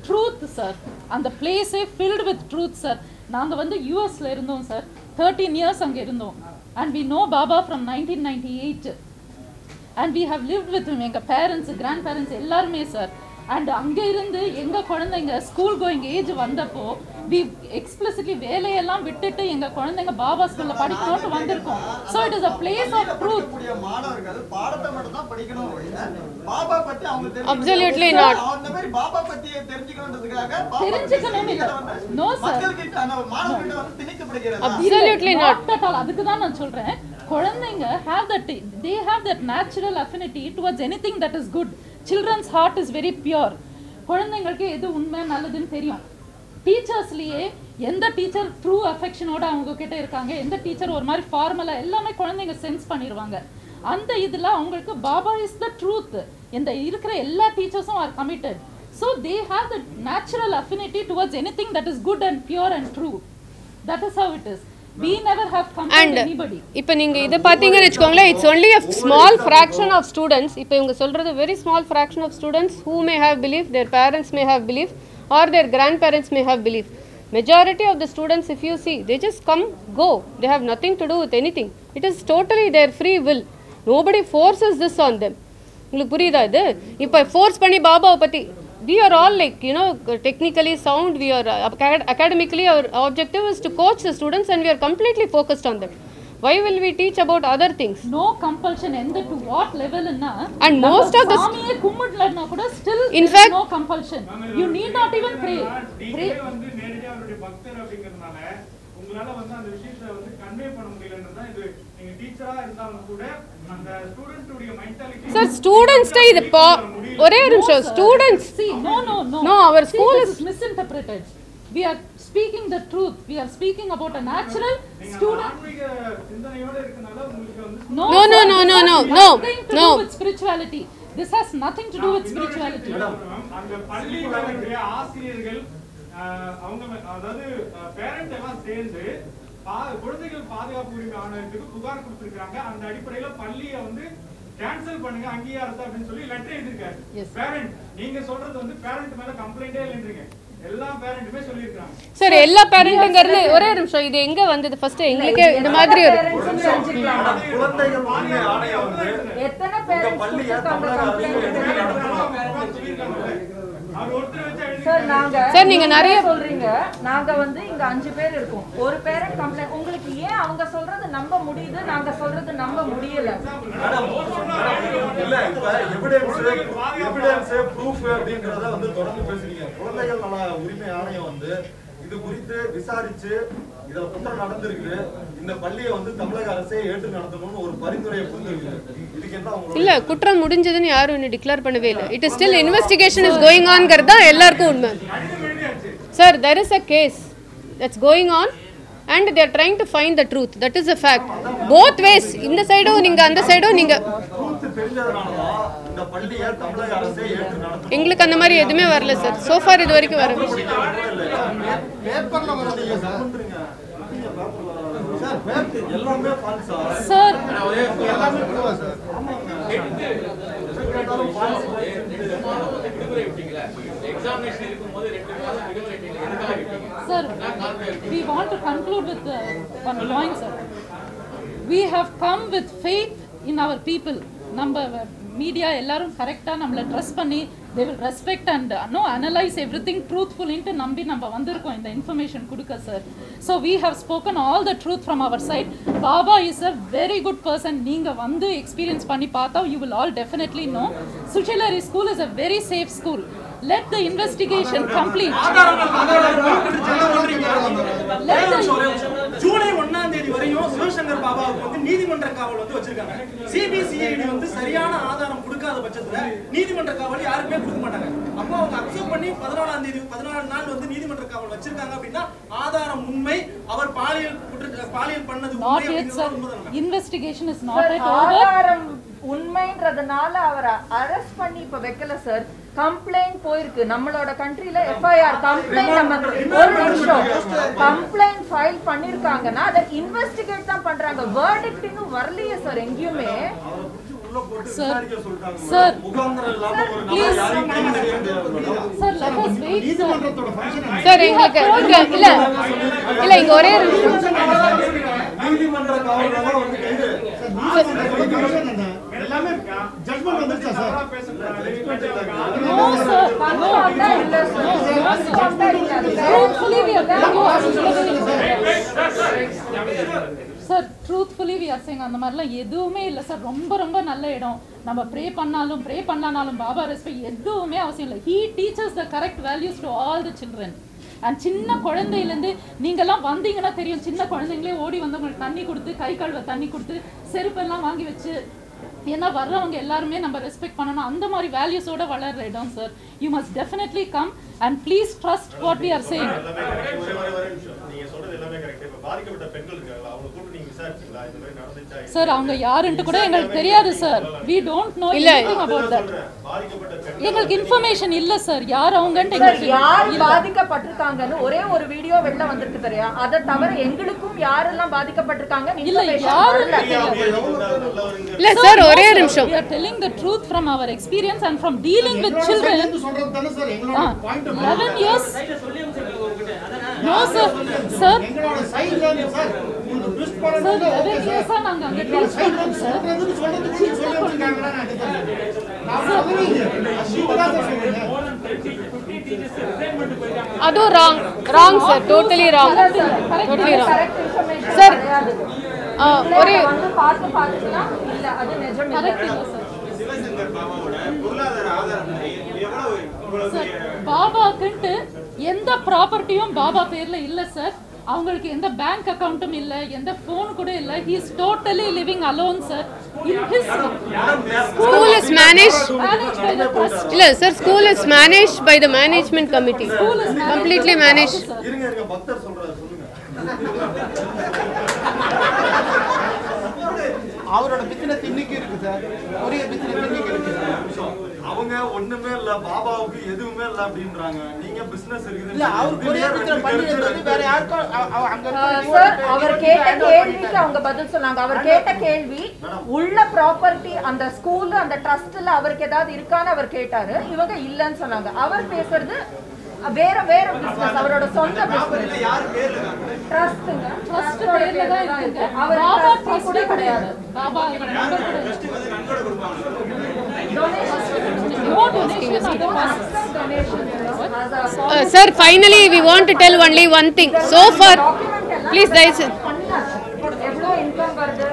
truth, sir. And the place is filled with truth, sir. நாங்க வந்து US ல இருந்தோம் sir. 13 years அங்க இருந்தோம். And we know Baba from 1998. And we have lived with him. எங்க parents, grandparents எல்லாருமே sir. And அங்க இருந்து எங்க குழந்தைங்க ஸ்கூல் கோயிங் ஏஜ் வந்தப்போ we explicitly வேலையெல்லாம் விட்டுட்டு எங்க குழந்தைங்க பாபா ஸ்கூல்ல படிக்கணும்னு வந்திருக்கோம். So it is a place of truth. மாணவர்கள் பாடத்தை மட்டும் தான் படிக்கணும். பாபா பத்தி அவங்க Absolutely not. அந்த மாதிரி பாபா பத்தி தெரிஞ்சுக்கணும்ன்றதுக்காக தெரிஞ்சுக்கணும் இல்ல. No sir. மக்களுக்கு மாணவர்கள் வந்து திணிக்கப்படுகிறது. Absolutely not. அதுக்கு தான் நான் சொல்றேன். குழந்தைங்க they have that natural affinity towards anything that is good. Children's heart is very pure. குழந்தைங்களுக்கு எது உண்மை நல்லதுன்னு தெரியும். டீச்சர்ஸ்லயே எந்த டீச்சர் ட்ரூ அஃபெக்ஷனோட அவங்க கிட்ட இருக்காங்க, எந்த டீச்சர் ஒரு மாதிரி ஃபார்மலா எல்லாமே குழந்தைங்க சென்ஸ் பண்ணிடுவாங்க. அந்த இதுல அவங்களுக்கு பாபா இஸ் த ட்ரூத். இந்த இருக்கிற எல்லா டீச்சர்ஸும் R committed. So they have the natural affinity towards anything that is good and pure and true. That is how it is. We never have compared anybody. இப்போ நீங்க இத பாத்தீங்கன்னு வெச்சுக்கோங்களே, it's only a small fraction of students. இப்போ இவங்க சொல்றது very small fraction of students who may have belief, their parents may have belief or their grandparents may have belief. Majority of the students, if you see, they just come, go. They have nothing to do with anything. It is totally their free will. Nobody forces this on them. உங்களுக்கு புரியுதா இது? இப்போ force பண்ணி பாபாவை பத்தி we are all like, you know, technically sound, we are academically, our objective is to coach the students and we are completely focused on them. Why will we teach about other things? No compulsion and to what level na, and most of the saamiye kummudladna kuda still in fact no compulsion. You need not even pray. வந்து நேரடியா அவருடைய பக்தர் அப்படிங்கறதுனால உங்களால வந்து அந்த விஷயத்தை வந்து கன்வே பண்ண முடியலன்றதா இது. நீங்க டீச்சரா இருந்தாலும் கூட அந்த ஸ்டூடண்ட் உடைய மென்டாலிட்டி sir, students டே இது ஒரே நிமிஷம் students see no our school is misinterpreted. We are speaking the truth. We are speaking about a natural student. சிந்தனையோட இருக்கனால உங்களுக்கு வந்து no with spirituality. This has nothing to do with spirituality. அந்த பள்ளியில இருக்கிற ஆசிரியர்கள் அவங்க அதாவது பேரண்ட் எல்லாம் சேர்ந்து குழந்தைகள் பாதுகாப்பு உரிமை ஆணையத்துக்கு புகார் கொடுத்திருக்காங்க. அந்த அடிப்படையில பள்ளியை வந்து கேன்சல் பண்ணுங்க அங்கீகாரத்தை அப்படின்னு சொல்லி லெட்டர் எழுதிருக்காரு. பேரண்ட் நீங்க சொல்றது வந்து பேரண்ட் மேல கம்ப்ளைண்டே இல்லன்றீங்க. எல்லா பேரண்ட்டுமே சொல்லிருக்காங்க. சார் எல்லா பேரண்ட்ங்கிறது ஒரே நிமிஷம் இது எங்க வந்தது ஃபர்ஸ்ட் எங்களுக்கே இந்த மாதிரி ஒரு குழந்தைகள் உரிமை ஆணையம் வந்து எத்தனை பேரண்ட்ஸ் பள்ளியை தமிழக சார் நீங்க நிறைய சொல்றீங்க. நாங்க வந்து இங்க 5 பேர் இருக்கோம். ஒரு பேரண்ட் கம்ப்ளைண்ட் உங்களுக்கு ஏன் அவங்க சொல்றது நம்ப முடியுது, நாங்க சொல்றது நம்ப முடியல? இல்ல இப்ப எவிடன்ஸ் ப்ரூஃப் அப்படிங்கறத வந்து தொடர்ந்து பேசுறீங்க. குழந்தைகள் நல உரிமை ஆணையம் வந்து இது குறித்து விசாரிச்சு இதுல குற்றம் நடந்திருக்கு, இந்த பள்ளியை வந்து தமிழக அரசே ஏற்று நடத்தணும்னு ஒரு பரிந்துரையை கொடுத்திருக்கு. இதுக்கு என்ன இல்ல குற்றம் முடிஞ்சதுன்னு யாரும் இன்னும் டிக்ளேர் பண்ணவே இல்ல. It is still investigation is going ஆன்ங்கறதா எல்லாருக்கும் உண்மை. Sir there is a case that's going on and they are trying to find the truth. That is a fact. Both ways, இந்த சைடும் நீங்க அந்த சைடும் நீங்க ட்ரூத் தெரிஞ்சதனால தான் இந்த அந்த பள்ளியை தமிழக அரசே ஏற்று நடத்தும். எங்களுக்கு அந்த மாதிரி எதுவுமே வரல சார். சோஃபார் இது வரைக்கும் வரல. பேப்பர்ல வரலையே சார். எல்லாமே ஃபால்ஸா சார்? எல்லாமே ட்ரூவா sir? Sir, we want to conclude with one point, sir. We have come with faith in our people. Number media எல்லாரும் கரெக்டா நம்மள ட்ரஸ்ட் பண்ணி they will respect and analyze everything truthfully ன்னு நம்பி நம்ம வந்திருக்கோம் இந்த இன்ஃபர்மேஷன் கொடுக்க sir. So we have spoken all the truth from our side. Baba is a very good person. நீங்க வந்து எக்ஸ்பீரியன்ஸ் பண்ணி பார்த்தா you will all definitely know. Suchilari school is a very safe school. Let the investigation complete. July 1ஆம் தேதி வரையும் சிவசங்கர் பாபாவுக்கு வந்து நீதிமன்ற காவல் வந்து வச்சிருக்காங்க. சிபிசிஐடி வந்து சரியான ஆதாரம் கொடுக்காத பட்சத்துல நீதிமன்ற காவல் யாருமே கொடுக்க மாட்டாங்க. அப்போ அவங்க அக்செப்ட் பண்ணி 14 நாள் வந்து நீதிமன்ற காவல் வச்சிருக்காங்க அப்படின்னா ஆதாரம் உண்மை, அவர் பாலியல் பண்ணது Not yet, sir. Investigation is not yet over. ஆதாரம் உண்மைன்றதுனால அவரை அரெஸ்ட் பண்ணி இப்ப வைக்கல சார். கம்ப்ளைண்ட் போயிருக்கு நம்மளோட கண்ட்ரில. எஃப்ஐஆர் கம்ப்ளைண்ட் நம்ம ஒரு நிமிஷம் கம்ப்ளைண்ட் ஃபைல் பண்ணிருக்காங்கன்னா அதை இன்வெஸ்டிகேட் தான் பண்றாங்க. வெர்டிக்ட் இன்னும் வரலையே சார் எங்கேயுமே. Sir, sir, please, sir, let us wait, sir. Sir எங்களுக்கு இல்ல இங்க ஒரே நீதிமன்ற காவலர்கள் வந்து கைது எல்லாமே ஜட்ஜ்மென்ட் வந்துருச்சா sir? No, sir. No, truthfully we are sir, truthfully we are saying அந்த மாதிரிலாம் எதுவுமே இல்லை சார். ரொம்ப ரொம்ப நல்ல இடம். நம்ம ப்ரே பண்ணாலும் பாபா ரெஸ்பெக்ட் எதுவுமே அவசியம் இல்லை. He teaches the correct values to all the children. And சின்ன குழந்தையிலேருந்து நீங்கள்லாம் வந்தீங்கன்னா தெரியும், சின்ன குழந்தைங்களே ஓடி வந்து உங்களுக்கு தண்ணி கொடுத்து, கை கழுவ தண்ணி கொடுத்து, செருப்பெல்லாம் வாங்கி வச்சு, ஏன்னா வர்றவங்க எல்லாருமே நம்ம ரெஸ்பெக்ட் பண்ணணும். அந்த மாதிரி வேல்யூஸோட வளர்ற இடம் sir. You must definitely come and please trust what we are saying. Sir அவங்க யாருன்ட்டு கூட எங்களுக்கு தெரியாது sir. we don't know anything about that. எங்களுக்கு இன்ஃபர்மேஷன் இல்ல சார் யார் அவங்கன்னு. யார் பாதிக்கப்பட்டிருக்காங்கன்னு ஒரே ஒரு வீடியோ வெளில வந்திருக்கு தெரியா? அதை தவிர எங்களுக்கும் யாரெல்லாம் பாதிக்கப்பட்டிருக்காங்க இல்ல யாரு இல்ல சார். ஒரே நிமிஷம். we are telling the truth from our experience and from dealing with children. 11 years. No sir. Sir, எங்களோட சைடுல இருந்து சார் உங்களுக்கு ட்விஸ்ட் பண்ணனும். sir 11 years நாங்க அங்க ட்விஸ்ட் பண்றோம் சார். சொல்லிருக்காங்களா நான் சொல்றீங்க. அசிங்கமா சொல்றீங்க. அது wrong sir. Totally wrong. Totally wrong sir. ஒரே வந்து பாத்துனா இல்ல அது நிஜம் இல்ல சார். பாபாக்குன்ட்டு எந்த ப்ராப்பர்ட்டியும் பாபா பேர்ல இல்ல சார். அவங்களுக்கு எந்த பேங்க் அக்கவுண்டும் இல்ல, எந்த போன் கூட இல்ல. he is totally living alone sir. in his school is managed by the trust. இல்ல sir, school is managed by the management committee. School is completely managed. இருங்க பக்தர் சொல்றாரு, சொல்லுங்க. அவரோட பிசினஸ் இன்னைக்கு இருக்கு சார். ஒரே பிசினஸ் இன்னைக்கு இருக்கு. அவங்க ஒண்ணுமே இல்ல, பாபாவுக்கு எதுவுமே இல்ல அப்படின்றாங்க. நீங்க பிசினஸ் இருக்குது இல்ல, அவர் ஒரே பிசினஸ் பண்ணிட்டு வேற யாருக்கும் அங்க சார் அவர் கேட்ட கேள்விக்கு அவங்க பதில் சொன்னாங்க. அவர் கேட்ட கேள்வி உள்ள ப்ராப்பர்ட்டி அந்த ஸ்கூல் அந்த ட்ரஸ்ட்ல அவருக்கு ஏதாவது இருக்கான்னு அவர் கேட்டாரு. இவங்க இல்லன்னு சொன்னாங்க. அவர் பேசுறது வேற பிசினஸ், அவரோட சொந்த பிசினஸ். யார் பேர்ல ட்ரஸ்ட்ங்க, ட்ரஸ்ட் பேர்ல தான் இருக்கு. அவர் பாபா ட்ரஸ்ட் ட்ரஸ்ட் கூட கிடையாது. கிடையாது. பாபா நம்பர் கூட ட்ரஸ்ட் வந்து நன்கொடை கொடுப்பாங்க. no donation at all. Sir, finally we want to tell only one thing. So far, please guys. எவ்வளவு இன்கம் வருது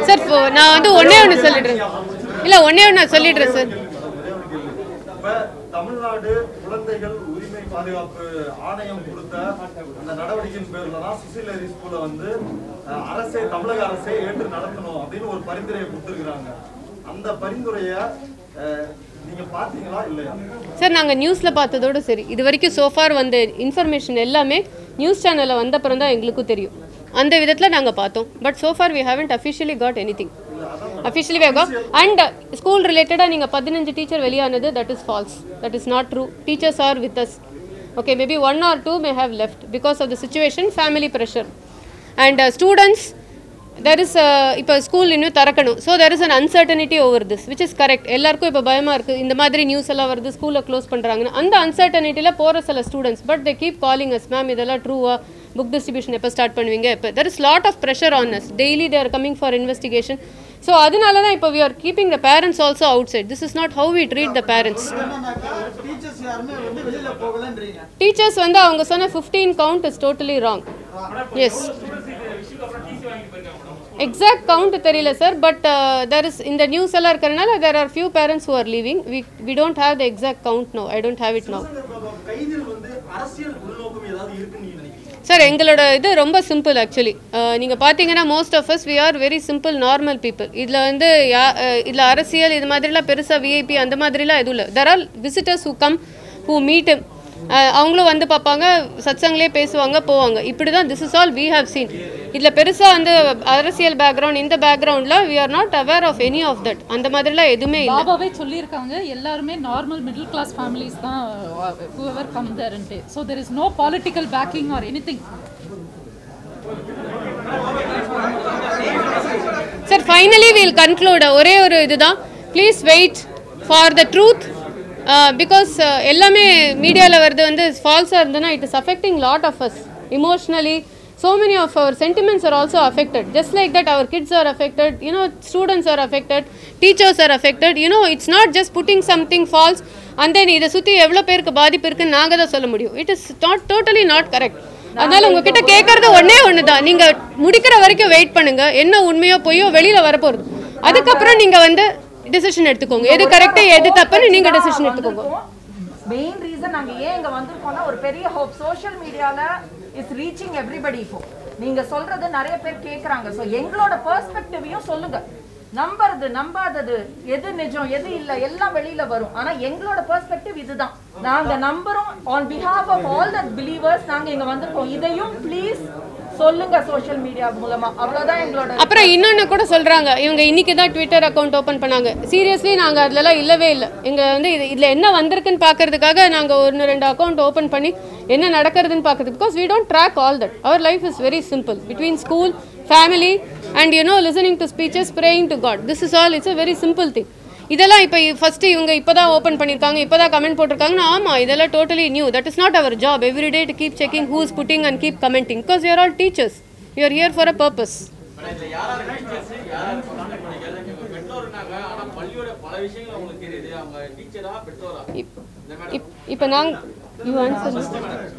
சார் நான் வந்து ஒண்ணே ஒன்று சொல்லிடுறேன். இல்லை ஒண்ணே ஒன்று நான் சொல்லிடுறேன் சார். இப்ப தமிழ்நாடு குழந்தைகள் உரிமை பாதுகாப்பு ஆணையம் கொடுத்த அந்த நடவடிக்கையின் பேர்ல தான் சுசிலரி ஸ்கூலை வந்து அரசே, தமிழக அரசே ஏற்று நடத்தணும் அப்படின்னு ஒரு பரிந்துரையை கொடுத்துருக்காங்க. அந்த பரிந்துரையை நீங்க பாத்தீங்களா இல்லையா? சார் நாங்கள் நியூஸில் பார்த்ததோடு சரி. இது வரைக்கும் சோஃபார் வந்த இன்ஃபர்மேஷன் எல்லாமே நியூஸ் சேனலில் வந்த அப்புறம் தான் எங்களுக்கும் தெரியும். அந்த விதத்தில் நாங்கள் பார்த்தோம். But so far we haven't officially got anything. அதான் Officially we have got. And school related நீங்க 15 teacher வெளியானது, that is false. That is not true. Teachers are with us. Okay, maybe 1 or 2 may have left because of the situation, family pressure. And students, there is இப்போ school இன்னும் திறக்கணும். So there is an uncertainty over this, which is correct. எல்லாருக்கும் இப்போ பயமாக இருக்குது, இந்த மாதிரி news எல்லாம் வருது, ஸ்கூலை க்ளோஸ் பண்ணுறாங்கன்னு. அந்த அன்சர்டனிட்டியில் போகிற சில students, but they keep calling us, ma'am இதெல்லாம் ட்ரூவா, புக் டிஸ்ட்ரிபியூஷன் எப்போ ஸ்டார்ட் பண்ணுவீங்க, இப்போ there is lot of pressure on us. Daily they are coming for investigation. So அதனால தான் இப்போ we are keeping the parents also outside. This is not how we treat the parents. Teachers வந்து அவங்க சொன்ன 15 count is totally wrong. Yes. Exact count தெரியல sir, but there is in the news எல்லாம் இருக்கறனால there are few parents who are leaving. We don't have the exact count now. I don't have it now. கைதில் வந்து அரசியல் உள்நோக்கம் ஏதாவது இருக்குன்னு நீங்க நினைக்கிறீங்க? சார் எங்களோட இது ரொம்ப சிம்பிள் ஆக்சுவலி. நீங்கள் பார்த்தீங்கன்னா most of us we are very simple normal people. இதில் வந்து இதில் அரசியல் இது மாதிரிலாம் பெருசாக விஐபி அந்த மாதிரிலாம் எதுவும் இல்லை. There are visitors who come who meet him. அவங்களும் வந்து பார்ப்பாங்க, சத்சங்லேயே பேசுவாங்க, போவாங்க. இப்படி தான் this is all we have seen. இதில் பெருசாக வந்து அரசியல் பேக்ரவுண்ட் இந்த பேக்ரவுண்டில் we are not aware of any of that. அந்த மாதிரிலாம் எதுவுமே இல்லை. பாபாவே சொல்லியிருக்காங்க எல்லாருமே நார்மல் மிடில் கிளாஸ் ஃபேமிலிஸ் தான் whoever come there and pay. So there is no political backing or anything. Sir, finally we will conclude. ஒரே ஒரு இதுதான், please wait for the truth. Because எல்லாமே மீடியாவில் வருது வந்து ஃபால்ஸாக இருந்ததுன்னா it is affecting lot of us emotionally. So many of our sentiments are also affected. Just like that, our kids are affected, you know, students are affected, teachers are affected. You know, it's not just putting something false and then இதை சுற்றி எவ்வளோ பேருக்கு பாதிப்பு இருக்குன்னு நாங்கள் தான் சொல்ல முடியும். It is totally not correct. அதனால் உங்ககிட்ட கேட்கறது ஒன்று தான், நீங்கள் முடிக்கிற வரைக்கும் வெயிட் பண்ணுங்கள். என்ன உண்மையோ பொய்யோ வெளியில் வரப்போகுது, அதுக்கப்புறம் நீங்கள் வந்து டிசிஷன் எடுத்துக்கோங்க. எது கரெக்டு எது தப்புன்னு நீங்கள் டிசிஷன் எடுத்துக்கோங்க. மெயின் ரீசன் நாங்க ஏன் இங்க வந்திருக்கோம்னா ஒரு பெரிய ஹோப். சோஷியல் மீடியால இஸ் ரீச்சிங் எவ்ரிபடி. இப்போ நீங்க சொல்றது நிறைய பேர் கேக்குறாங்க. ஸோ எங்களோட பெர்ஸ்பெக்டிவையும் சொல்லுங்க. நம்புறது நம்பாதது எது நிஜம் எது இல்லை எல்லாம் வெளியில வரும். ஆனா எங்களோட பெர்ஸ்பெக்டிவ் இதுதான். நாங்க நம்புறோம். On behalf of all the believers நாங்க இங்க வந்திருக்கோம். இதையும் ப்ளீஸ் சொல்லுங்க சோஷியல் மீடியா மூலமா. அவ்வளவுதான் எங்களோட. அப்புறம் இன்னொன்று கூட சொல்றாங்க, இவங்க இன்னைக்கு தான் ட்விட்டர் அக்கௌண்ட் ஓப்பன் பண்ணாங்க. சீரியஸ்லி நாங்கள் அதுலலாம் இல்லவே இல்லை. எங்கள் வந்து இதில் என்ன வந்திருக்குன்னு பார்க்கறதுக்காக நாங்கள் 1-2 அக்கௌண்ட் ஓப்பன் பண்ணி என்ன நடக்கிறதுன்னு பார்க்குறது. Because we don't track all that. Our life is very simple between school, family and you know listening to speeches, praying to God. This is all. It's a very simple thing. இதெல்லாம் இப்போ first இவங்க இப்போ தான் open பண்ணியிருக்காங்க, இப்போ தான் comment போட்டிருக்காங்கன்னா ஆமாம் இதெல்லாம் totally new. That is not our job every day to keep checking who is putting and keep commenting. Because you are all teachers, you are here for a purpose. இப்போ நாங்கள் you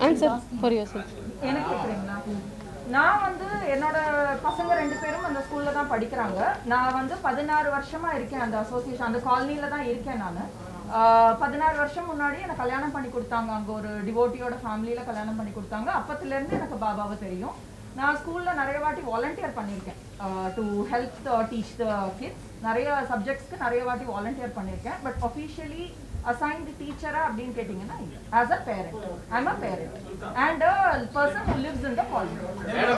answer for yourself. எனக்கு கேட்குறீங்களா? நான் வந்து என்னோட பசங்க 2 பேரும் அந்த ஸ்கூல்ல தான் படிக்கிறாங்க. நான் வந்து 16 வருஷமா இருக்கேன் அந்த அசோசியேஷன், அந்த காலனில தான் இருக்கேன் நான். 16 வருஷம் முன்னாடி எனக்கு கல்யாணம் பண்ணி கொடுத்தாங்க. அங்கே ஒரு டிவோட்டியோட ஃபேமிலியில கல்யாணம் பண்ணி கொடுத்தாங்க. அப்பத்துலேருந்து எனக்கு பாபாவை தெரியும். நான் ஸ்கூல்ல நிறைய வாட்டி வாலண்டியர் பண்ணியிருக்கேன் to help teach the kids. நிறைய சப்ஜெக்ட்ஸ்க்கு நிறைய வாட்டி வாலண்டியர் பண்ணியிருக்கேன். பட் ஒஃபிஷியலி assigned teacher அப்படின்னு கேட்டிங்கன்னா as a parent. I'm a parent and a person who lives in the colony.